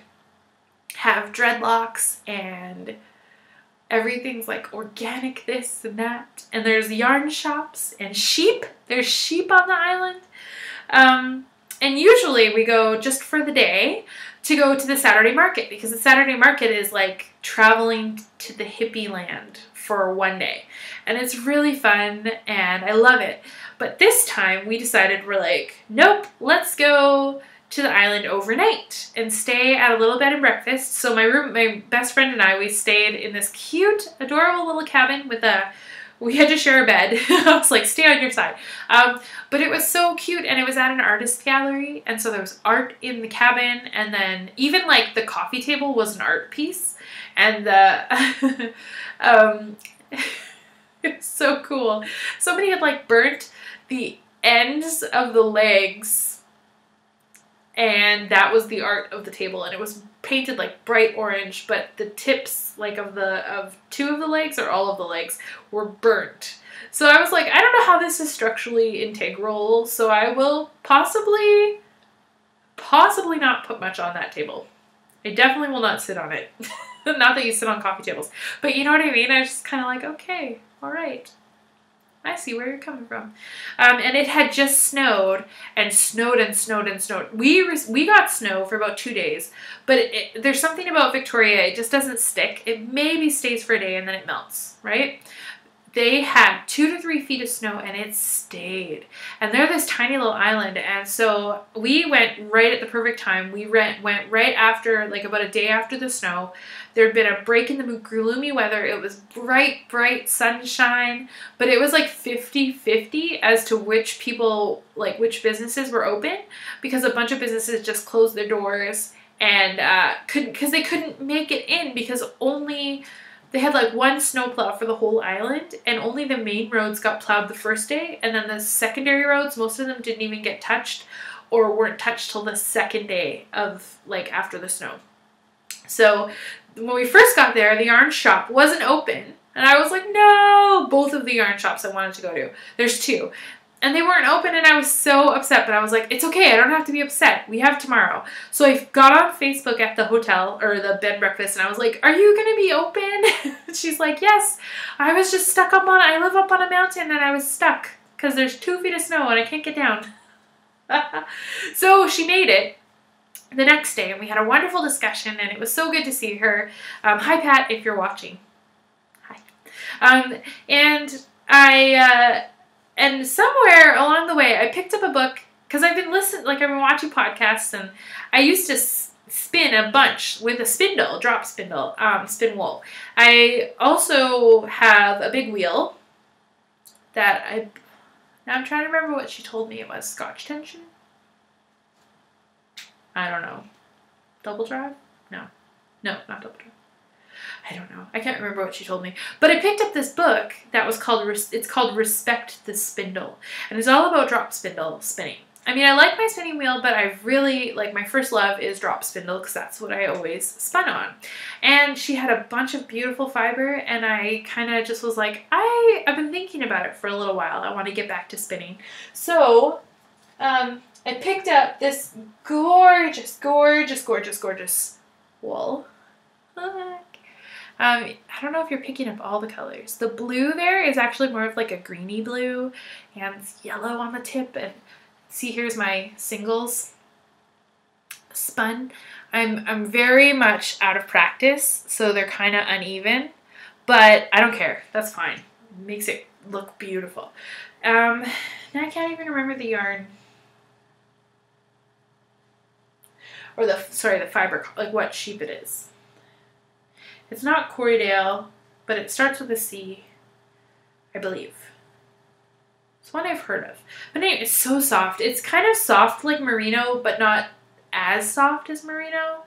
have dreadlocks, and everything's like organic this and that. And there's yarn shops and sheep. There's sheep on the island. And usually we go just for the day to go to the Saturday market, because the Saturday market is like traveling to the hippie land for one day. And it's really fun and I love it. But this time we decided, we're like, nope, let's go to the island overnight and stay at a little bed and breakfast. So my best friend and I, we stayed in this cute, adorable little cabin with we had to share a bed. I was like, stay on your side. But it was so cute, and it was at an artist gallery, and so there was art in the cabin, and then even like the coffee table was an art piece, and the it was so cool. Somebody had like burnt the ends of the legs, and that was the art of the table, and it was painted like bright orange, but the tips like of two of the legs or all of the legs were burnt. So I was like, I don't know how this is structurally integral, so I will possibly not put much on that table. I definitely will not sit on it. Not that you sit on coffee tables, but you know what I mean? I was just kind of like, okay, all right. I see where you're coming from. And it had just snowed and snowed and snowed and snowed. We got snow for about 2 days, but there's something about Victoria, it just doesn't stick. It maybe stays for a day and then it melts, right? They had 2 to 3 feet of snow and it stayed. And they're this tiny little island, and so we went right at the perfect time. We went right after, like about a day after the snow. There had been a break in the gloomy weather. It was bright sunshine, but it was like 50-50 as to which people, like which businesses were open, because a bunch of businesses just closed their doors and because they couldn't make it in, because they had like one snowplow for the whole island, and only the main roads got plowed the first day, and then the secondary roads, most of them didn't even get touched or weren't touched till the second day of like after the snow. So when we first got there, the yarn shop wasn't open, and I was like, no, both of the yarn shops I wanted to go to. There's 2. And they weren't open, and I was so upset, but I was like, it's okay, I don't have to be upset. We have tomorrow. So I got on Facebook at the hotel, or the bed and breakfast, and I was like, are you going to be open? She's like, yes. I was just stuck I live up on a mountain, and I was stuck because there's 2 feet of snow, and I can't get down. So she made it the next day, and we had a wonderful discussion, and it was so good to see her. Hi, Pat, if you're watching. Hi. And somewhere along the way, I picked up a book, because I've been watching podcasts, and I used to spin a bunch with a spindle, drop spindle, spin wool. I also have a big wheel that now I'm trying to remember what she told me it was. Scotch tension? I don't know. Double drive? No, not double drive. I don't know. I can't remember what she told me. But I picked up this book that was called Respect the Spindle. And it's all about drop spindle spinning. I mean, I like my spinning wheel, but I really, like, my first love is drop spindle, because that's what I always spun on. And she had a bunch of beautiful fiber, and I kind of just was like, I've been thinking about it for a little while. I want to get back to spinning. So, I picked up this gorgeous wool. I don't know if you're picking up all the colors. The blue there is actually more of like a greeny blue, and it's yellow on the tip. And see, here's my singles spun. I'm very much out of practice, so they're kind of uneven, but I don't care. That's fine. It makes it look beautiful. Now I can't even remember the yarn. Or the fiber, like what sheep it is. It's not Corriedale, but it starts with a C, I believe. It's one I've heard of. But anyway, it's so soft. It's kind of soft like merino, but not as soft as merino,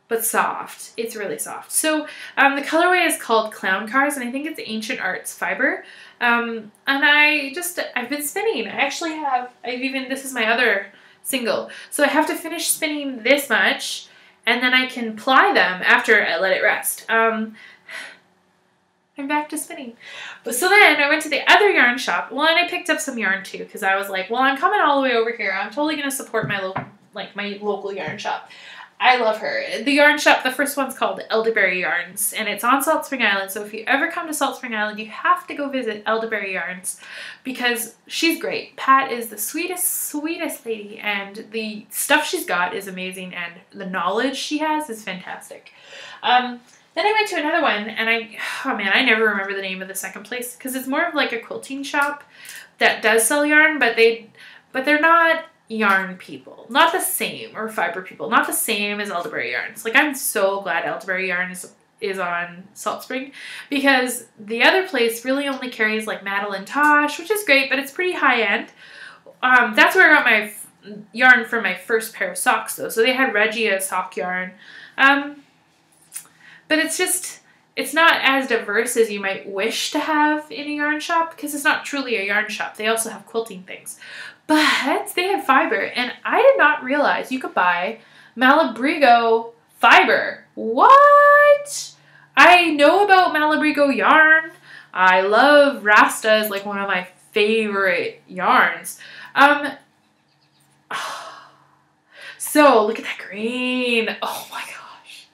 but soft. It's really soft. So the colorway is called Clown Cars, and I think it's Ancient Arts fiber. And I've been spinning. This is my other single. So I have to finish spinning this much, and then I can ply them after I let it rest. I'm back to spinning. But so then I went to the other yarn shop. Well, and I picked up some yarn too, because I was like, well, I'm coming all the way over here. I'm totally going to support my local yarn shop. I love her. The yarn shop, the first one's called Elderberry Yarns, and it's on Salt Spring Island. So if you ever come to Salt Spring Island, you have to go visit Elderberry Yarns, because she's great. Pat is the sweetest lady, and the stuff she's got is amazing, and the knowledge she has is fantastic. Then I went to another one, and oh man, I never remember the name of the second place because it's more of like a quilting shop that does sell yarn, but they're not yarn people, not the same, or fiber people, not the same as Elderberry Yarns. Like, I'm so glad Elderberry Yarn is on Salt Spring, because the other place really only carries like Madeline Tosh, which is great, but it's pretty high end. That's where I got my yarn for my first pair of socks, though. So they had Regia sock yarn. But it's not as diverse as you might wish to have in a yarn shop, because it's not truly a yarn shop. They also have quilting things. But they had fiber, and I did not realize you could buy Malabrigo fiber. What? I know about Malabrigo yarn. I love Rasta, is like one of my favorite yarns. So look at that green. Oh my gosh.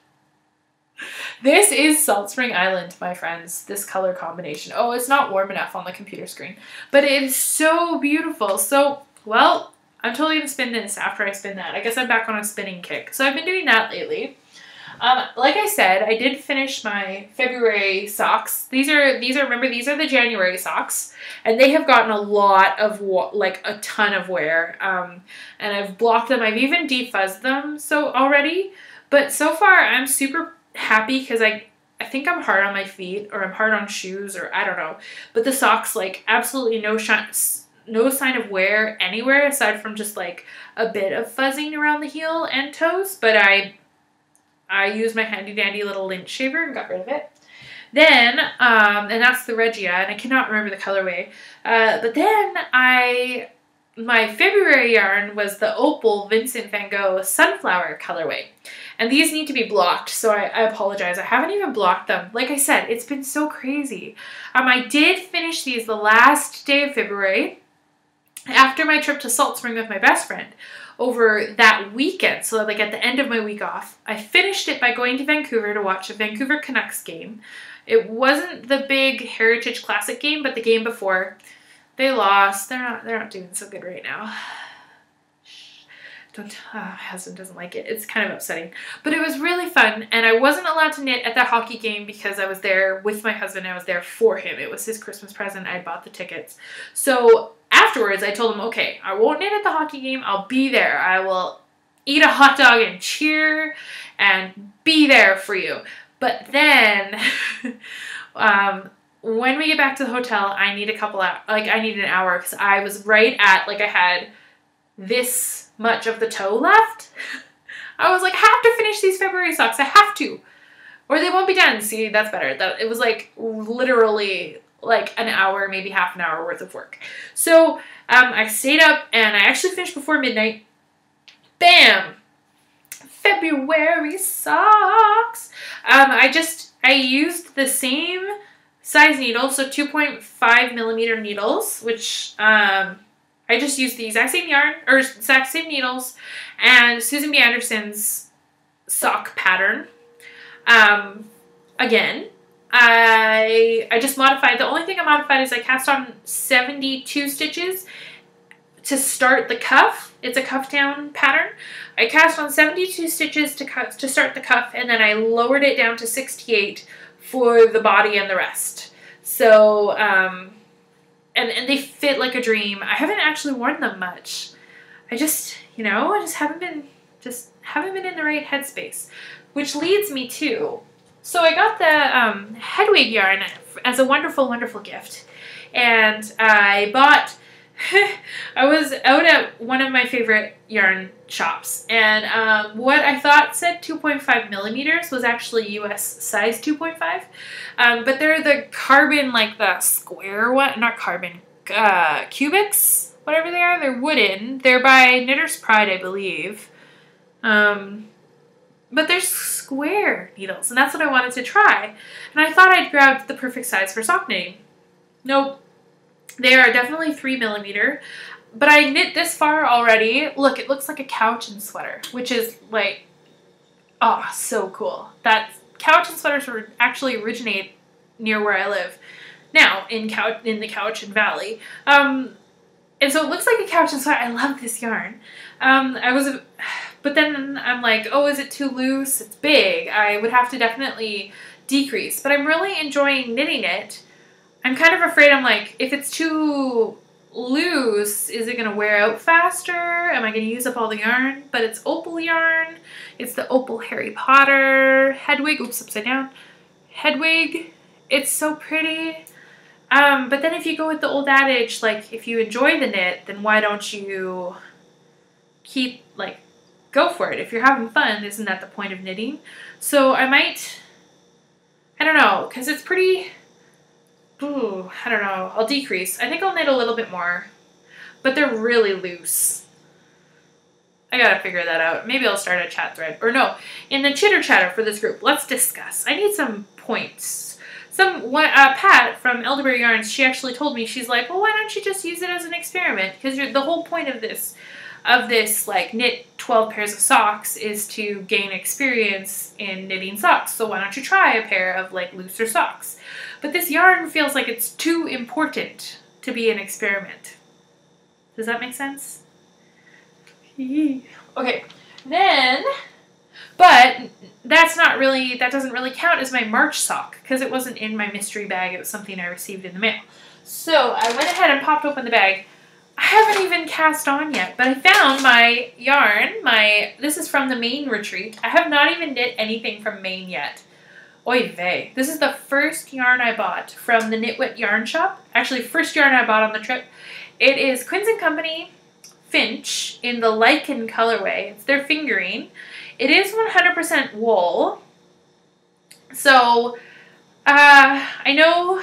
This is Salt Spring Island, my friends. This color combination. Oh, it's not warm enough on the computer screen, but it is so beautiful. So, well, I'm totally gonna spin this after I spin that. I guess I'm back on a spinning kick. So I've been doing that lately. Like I said, I did finish my February socks. These are the January socks, and they have gotten a lot of, like, a ton of wear, and I've blocked them. I've even defuzzed them already, but so far I'm super happy because I think I'm hard on my feet, or I'm hard on shoes, or I don't know, but the socks, like, absolutely no sign of wear anywhere aside from just like a bit of fuzzing around the heel and toes, but I used my handy dandy little lint shaver and got rid of it. Then, and that's the Regia, and I cannot remember the colorway. But then my February yarn was the Opal Vincent van Gogh Sunflower colorway. And these need to be blocked, so I apologize. I haven't even blocked them. Like I said, it's been so crazy. I did finish these the last day of February after my trip to Salt Spring with my best friend. Over that weekend, so like at the end of my week off, I finished it by going to Vancouver to watch a Vancouver Canucks game. It wasn't the big Heritage Classic game, but the game before. They lost. They're not doing so good right now. My husband doesn't like it. It's kind of upsetting. But it was really fun, and I wasn't allowed to knit at the hockey game because I was there with my husband. I was there for him. It was his Christmas present. I bought the tickets. So afterwards, I told him, okay, I won't knit at the hockey game. I'll be there. I will eat a hot dog and cheer and be there for you. But then, when we get back to the hotel, I need I need an hour, because I was right at, like, I had this much of the toe left. I was like, I have to finish these February socks. I have to, or they won't be done. See, that's better. It was like literally like an hour, maybe half an hour worth of work. So I stayed up, and I actually finished before midnight. Bam! February socks. I used the same size needles, so 2.5 millimeter needles, which I just used the exact same yarn, or exact same needles, and Susan B. Anderson's sock pattern. Again, I just modified. The only thing I modified is I cast on 72 stitches to start the cuff. It's a cuff down pattern. I cast on 72 stitches to start the cuff, and then I lowered it down to 68 for the body and the rest. So, and they fit like a dream. I haven't actually worn them much. I just haven't been in the right headspace, which leads me to, so I got the Hedwig yarn as a wonderful, wonderful gift, and I bought. I was out at one of my favorite yarn shops, and what I thought said 2.5 millimeters was actually US size 2.5, but they're the carbon, like the square one, not carbon, cubics, whatever they are. They're wooden. They're by Knitter's Pride, I believe, but they're square needles, and that's what I wanted to try, and I thought I'd grabbed the perfect size for sock knitting. Nope. They are definitely 3 millimeter, but I knit this far already. Look, it looks like a couch and sweater, which is like, oh, so cool. That couch and sweaters actually originate near where I live now, in the Cowichan Valley. And so it looks like a couch and sweater. I love this yarn. But then I'm like, oh, is it too loose? It's big. I would have to definitely decrease. But I'm really enjoying knitting it. I'm kind of afraid, I'm like, if it's too loose, is it going to wear out faster? Am I going to use up all the yarn? But it's opal yarn. It's the opal Harry Potter Hedwig. Oops, upside down. Hedwig. It's so pretty. But then if you go with the old adage, like, if you enjoy the knit, then why don't you keep, like, go for it. If you're having fun, isn't that the point of knitting? So I might, I don't know, because it's pretty, ooh, I don't know, I'll decrease. I think I'll knit a little bit more, but they're really loose. I gotta figure that out. Maybe I'll start a chat thread. Or no, in the chitter chatter for this group, let's discuss. I need some points. Pat from Elderberry Yarns, she actually told me, she's like, well, why don't you just use it as an experiment? Because the whole point of this like knit 12 pairs of socks is to gain experience in knitting socks. So why don't you try a pair of like looser socks? But this yarn feels like it's too important to be an experiment. Does that make sense? Okay, then, but that doesn't really count as my March sock because it wasn't in my mystery bag. It was something I received in the mail. So I went ahead and popped open the bag. I haven't even cast on yet, but I found my yarn. This is from the Maine retreat. I have not even knit anything from Maine yet. Oy vey. This is the first yarn I bought from the Knitwit yarn shop. Actually, first yarn I bought on the trip. It is Quinns & Company Finch in the Lichen colorway. It's their fingering. It is 100% wool. So, I know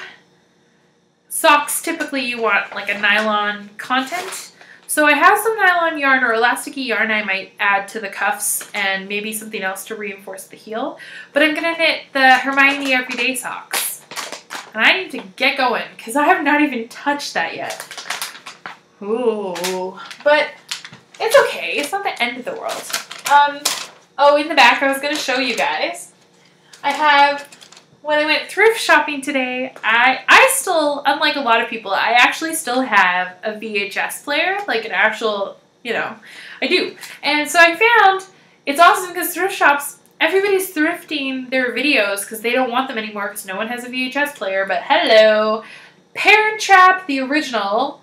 socks, typically you want like a nylon content. So I have some nylon yarn or elasticy yarn I might add to the cuffs and maybe something else to reinforce the heel. But I'm going to knit the Hermione Everyday socks. And I need to get going because I have not even touched that yet. Ooh. But it's okay. It's not the end of the world. Oh, in the back I was going to show you guys. I have... When I went thrift shopping today, I still, unlike a lot of people, I actually still have a VHS player, like an actual, you know, I do. And so I found, it's awesome because thrift shops, everybody's thrifting their videos because they don't want them anymore because no one has a VHS player, but hello, Parent Trap, the original.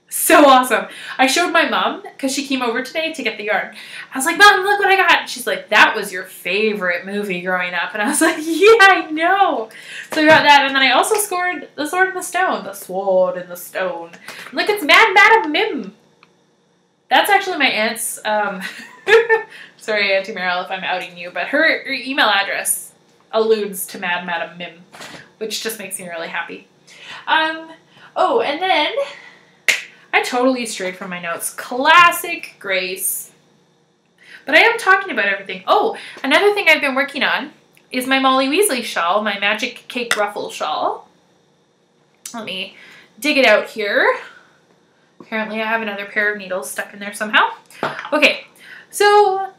So awesome. I showed my mom because she came over today to get the yarn. I was like, Mom, look what I got. And she's like, that was your favorite movie growing up. And I was like, yeah, I know. So I got that. And then I also scored The Sword in the Stone. The Sword in the Stone. Look, it's Mad Madam Mim. That's actually my aunt's, sorry, Auntie Meryl, if I'm outing you, but her email address alludes to Mad Madam Mim, which just makes me really happy. Oh, and then... I totally strayed from my notes. Classic Grace. But I am talking about everything. Oh, another thing I've been working on is my Molly Weasley shawl, my Magic Cake Ruffle shawl. Let me dig it out here. Apparently I have another pair of needles stuck in there somehow. Okay, so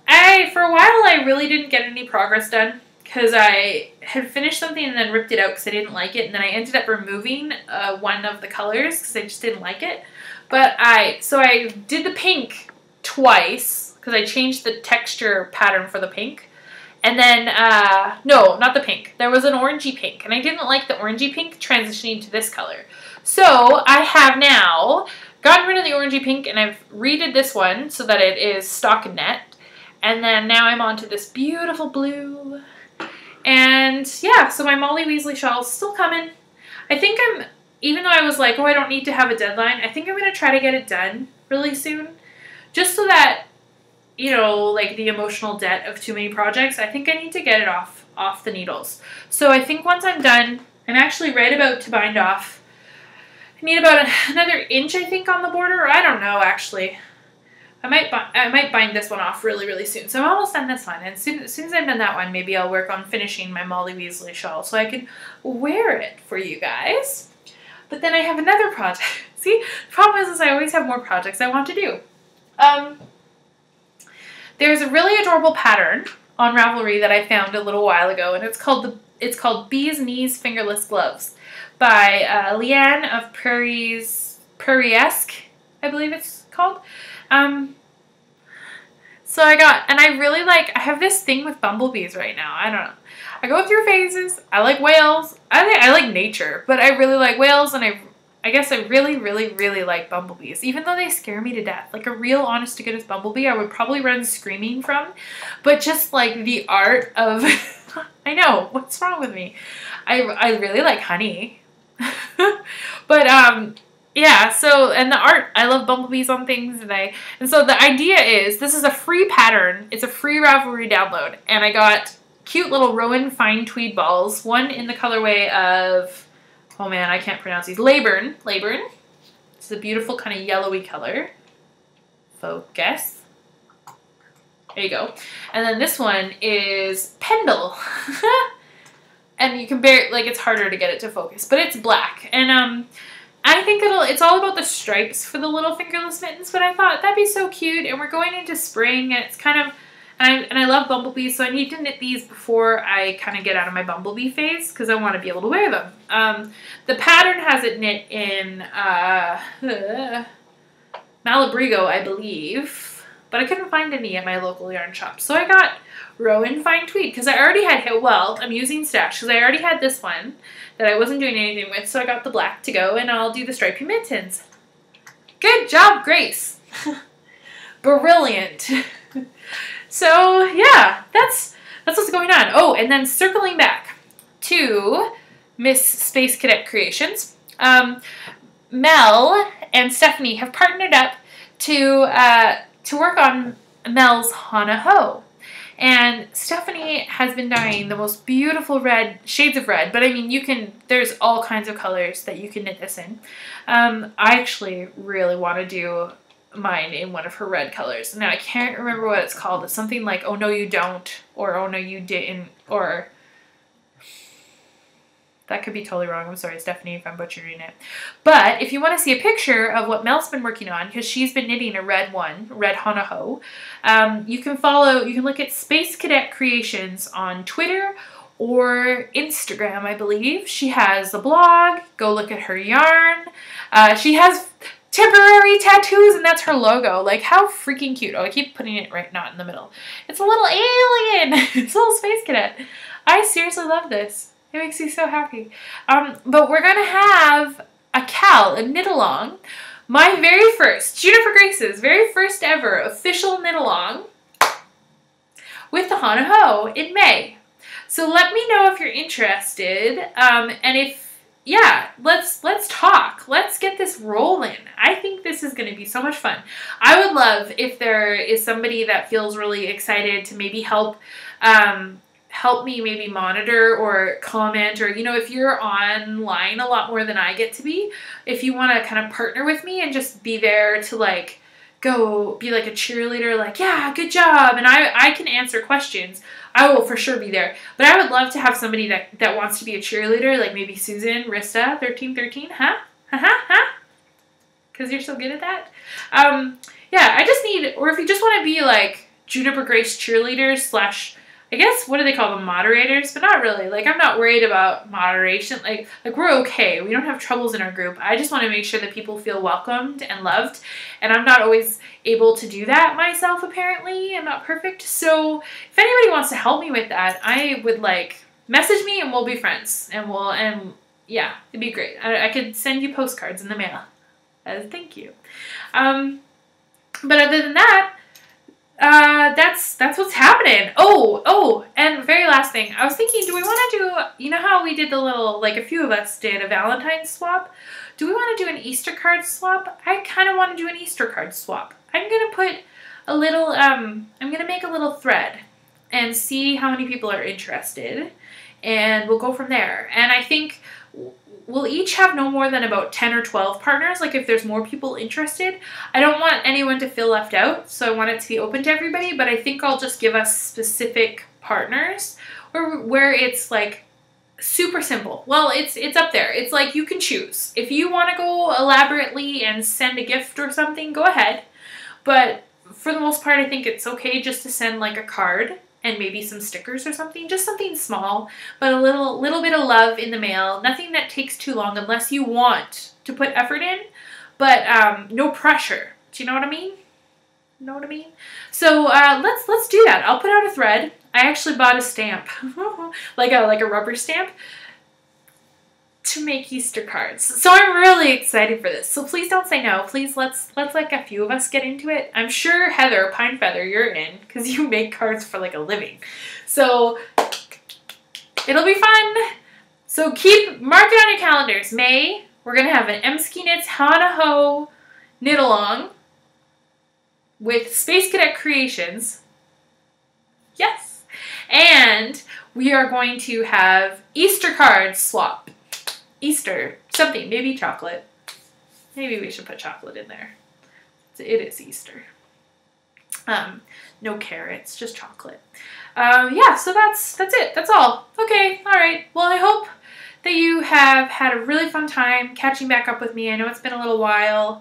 for a while I really didn't get any progress done because I had finished something and then ripped it out because I didn't like it. And then I ended up removing one of the colors because I just didn't like it. But so I did the pink twice because I changed the texture pattern for the pink. And then, no, not the pink. There was an orangey pink and I didn't like the orangey pink transitioning to this color. So I have now gotten rid of the orangey pink and I've redid this one so that it is stockinette. And then now I'm on to this beautiful blue. And yeah, so my Molly Weasley shawl is still coming. I think even though I was like, oh, I don't need to have a deadline, I think I'm going to try to get it done really soon. Just so that, you know, like the emotional debt of too many projects, I think I need to get it off the needles. So I think once I'm done, I'm actually right about to bind off. I need about another inch, I think, on the border. I don't know, actually. I might bind this one off really, really soon. So I'm almost done this one. And as soon as I've done that one, maybe I'll work on finishing my Molly Weasley shawl so I can wear it for you guys. But then I have another project. See, the problem is I always have more projects I want to do. There's a really adorable pattern on Ravelry that I found a little while ago, and it's called Bee's Knees Fingerless Gloves by Leanne of Prairieesque, I believe it's called. So I really I have this thing with bumblebees right now. I don't know. I go through phases. I like whales. I like nature, but I really like whales, and I guess I really, really, really like bumblebees, even though they scare me to death. Like a real honest-to-goodness bumblebee, I would probably run screaming from, but just like the art of, I know, what's wrong with me? I really like honey, but yeah, so, and the art, I love bumblebees on things, and so the idea is, this is a free pattern, it's a free Ravelry download, and I got cute little Rowan fine tweed balls, one in the colorway of, oh man, I can't pronounce these, Leyburn, it's a beautiful kind of yellowy color, focus, there you go, and then this one is Pendle, and you can bear, like, it's harder to get it to focus, but it's black, and I think it's all about the stripes for the little fingerless mittens, but I thought that'd be so cute, and we're going into spring, and it's kind of, and I love bumblebees, so I need to knit these before I kind of get out of my bumblebee phase, because I want to be able to wear them. The pattern has it knit in Malabrigo, I believe, but I couldn't find any at my local yarn shop, so I got Rowan fine tweed, because I already had, well, I'm using Stash, because I already had this one that I wasn't doing anything with, so I got the black to go, and I'll do the stripy mittens. Good job, Grace. Brilliant. So, yeah, that's what's going on. Oh, and then circling back to Miss Space Cadet Creations, Mel and Stephanie have partnered up to work on Mel's Hana Ho. And Stephanie has been dyeing the most beautiful red, shades of red, but I mean, there's all kinds of colors that you can knit this in. I actually really want to do mine in one of her red colors. Now, I can't remember what it's called. It's something like, oh no you don't, or oh no you didn't, or that could be totally wrong. I'm sorry, Stephanie, if I'm butchering it. But if you want to see a picture of what Mel's been working on, because she's been knitting a red one, red Hana Ho, you can look at Space Cadet Creations on Twitter or Instagram, I believe. She has a blog. Go look at her yarn. She has temporary tattoos, and that's her logo. Like, how freaking cute. Oh, I keep putting it right not in the middle. It's a little alien. It's a little space cadet. I seriously love this. It makes me so happy. But we're going to have a knit-along. My very first, Juniper Grace's very first ever official knit-along with the Hana Ho in May. So let me know if you're interested, and if, yeah, let's talk. Let's get this rolling. I think this is going to be so much fun. I would love if there is somebody that feels really excited to maybe help me maybe monitor or comment, or, you know, if you're online a lot more than I get to be, if you want to kind of partner with me and just be there to, like, go be like a cheerleader, like, yeah, good job, and I can answer questions, I will for sure be there. But I would love to have somebody that wants to be a cheerleader, like maybe Susan, Rista, 1313, huh? Because you're so good at that. Yeah, I just need, or if you just want to be like Juniper Grace cheerleaders / I guess, what do they call them? Moderators? But not really. Like, I'm not worried about moderation. Like we're okay. We don't have troubles in our group. I just want to make sure that people feel welcomed and loved. And I'm not always able to do that myself, apparently. I'm not perfect. So if anybody wants to help me with that, I would, like, message me and we'll be friends. And yeah, it'd be great. I could send you postcards in the mail as a thank you. But other than that, that's what's happening. Oh, and very last thing. I was thinking, do we want to do, you know how we did the little, like, a few of us did a Valentine's swap? Do we want to do an Easter card swap? I kind of want to do an Easter card swap. I'm going to put a little, I'm going to make a little thread and see how many people are interested, and we'll go from there. And I think we'll each have no more than about 10 or 12 partners, like if there's more people interested. I don't want anyone to feel left out, so I want it to be open to everybody, but I think I'll just give us specific partners where it's like super simple. Well, it's up there. It's like you can choose. If you want to go elaborately and send a gift or something, go ahead. But for the most part, I think it's okay just to send like a card and maybe some stickers or something, just something small, but a little bit of love in the mail. Nothing that takes too long unless you want to put effort in, but no pressure. Do you know what I mean? Know what I mean? So let's do that. I'll put out a thread. I actually bought a stamp, like a rubber stamp, to make Easter cards. So I'm really excited for this. So please don't say no. Please let's like a few of us get into it. I'm sure Heather, Pine Feather, you're in because you make cards for like a living. So it'll be fun. So mark it on your calendars. May, we're gonna have an M-Ski Knits Hanaho knit along with Space Cadet Creations. Yes. And we are going to have Easter cards swap. Easter, something, maybe chocolate. Maybe we should put chocolate in there. It is Easter. No carrots, just chocolate. Yeah, so that's it. That's all. Okay, all right. Well, I hope that you have had a really fun time catching back up with me. I know it's been a little while.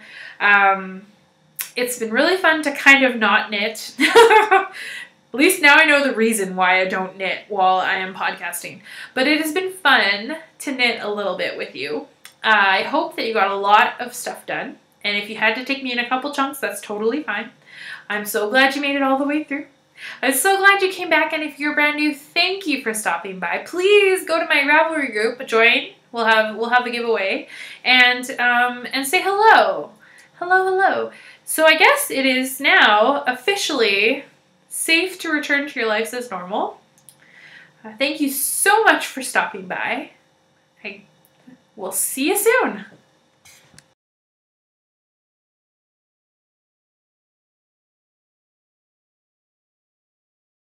It's been really fun to kind of not knit. At least now I know the reason why I don't knit while I am podcasting. But it has been fun to knit a little bit with you. I hope that you got a lot of stuff done. And if you had to take me in a couple chunks, that's totally fine. I'm so glad you made it all the way through. I'm so glad you came back. And if you're brand new, thank you for stopping by. Please go to my Ravelry group, join. We'll have the giveaway. And say hello. Hello. So I guess it is now officially safe to return to your lives as normal. Thank you so much for stopping by. I will see you soon.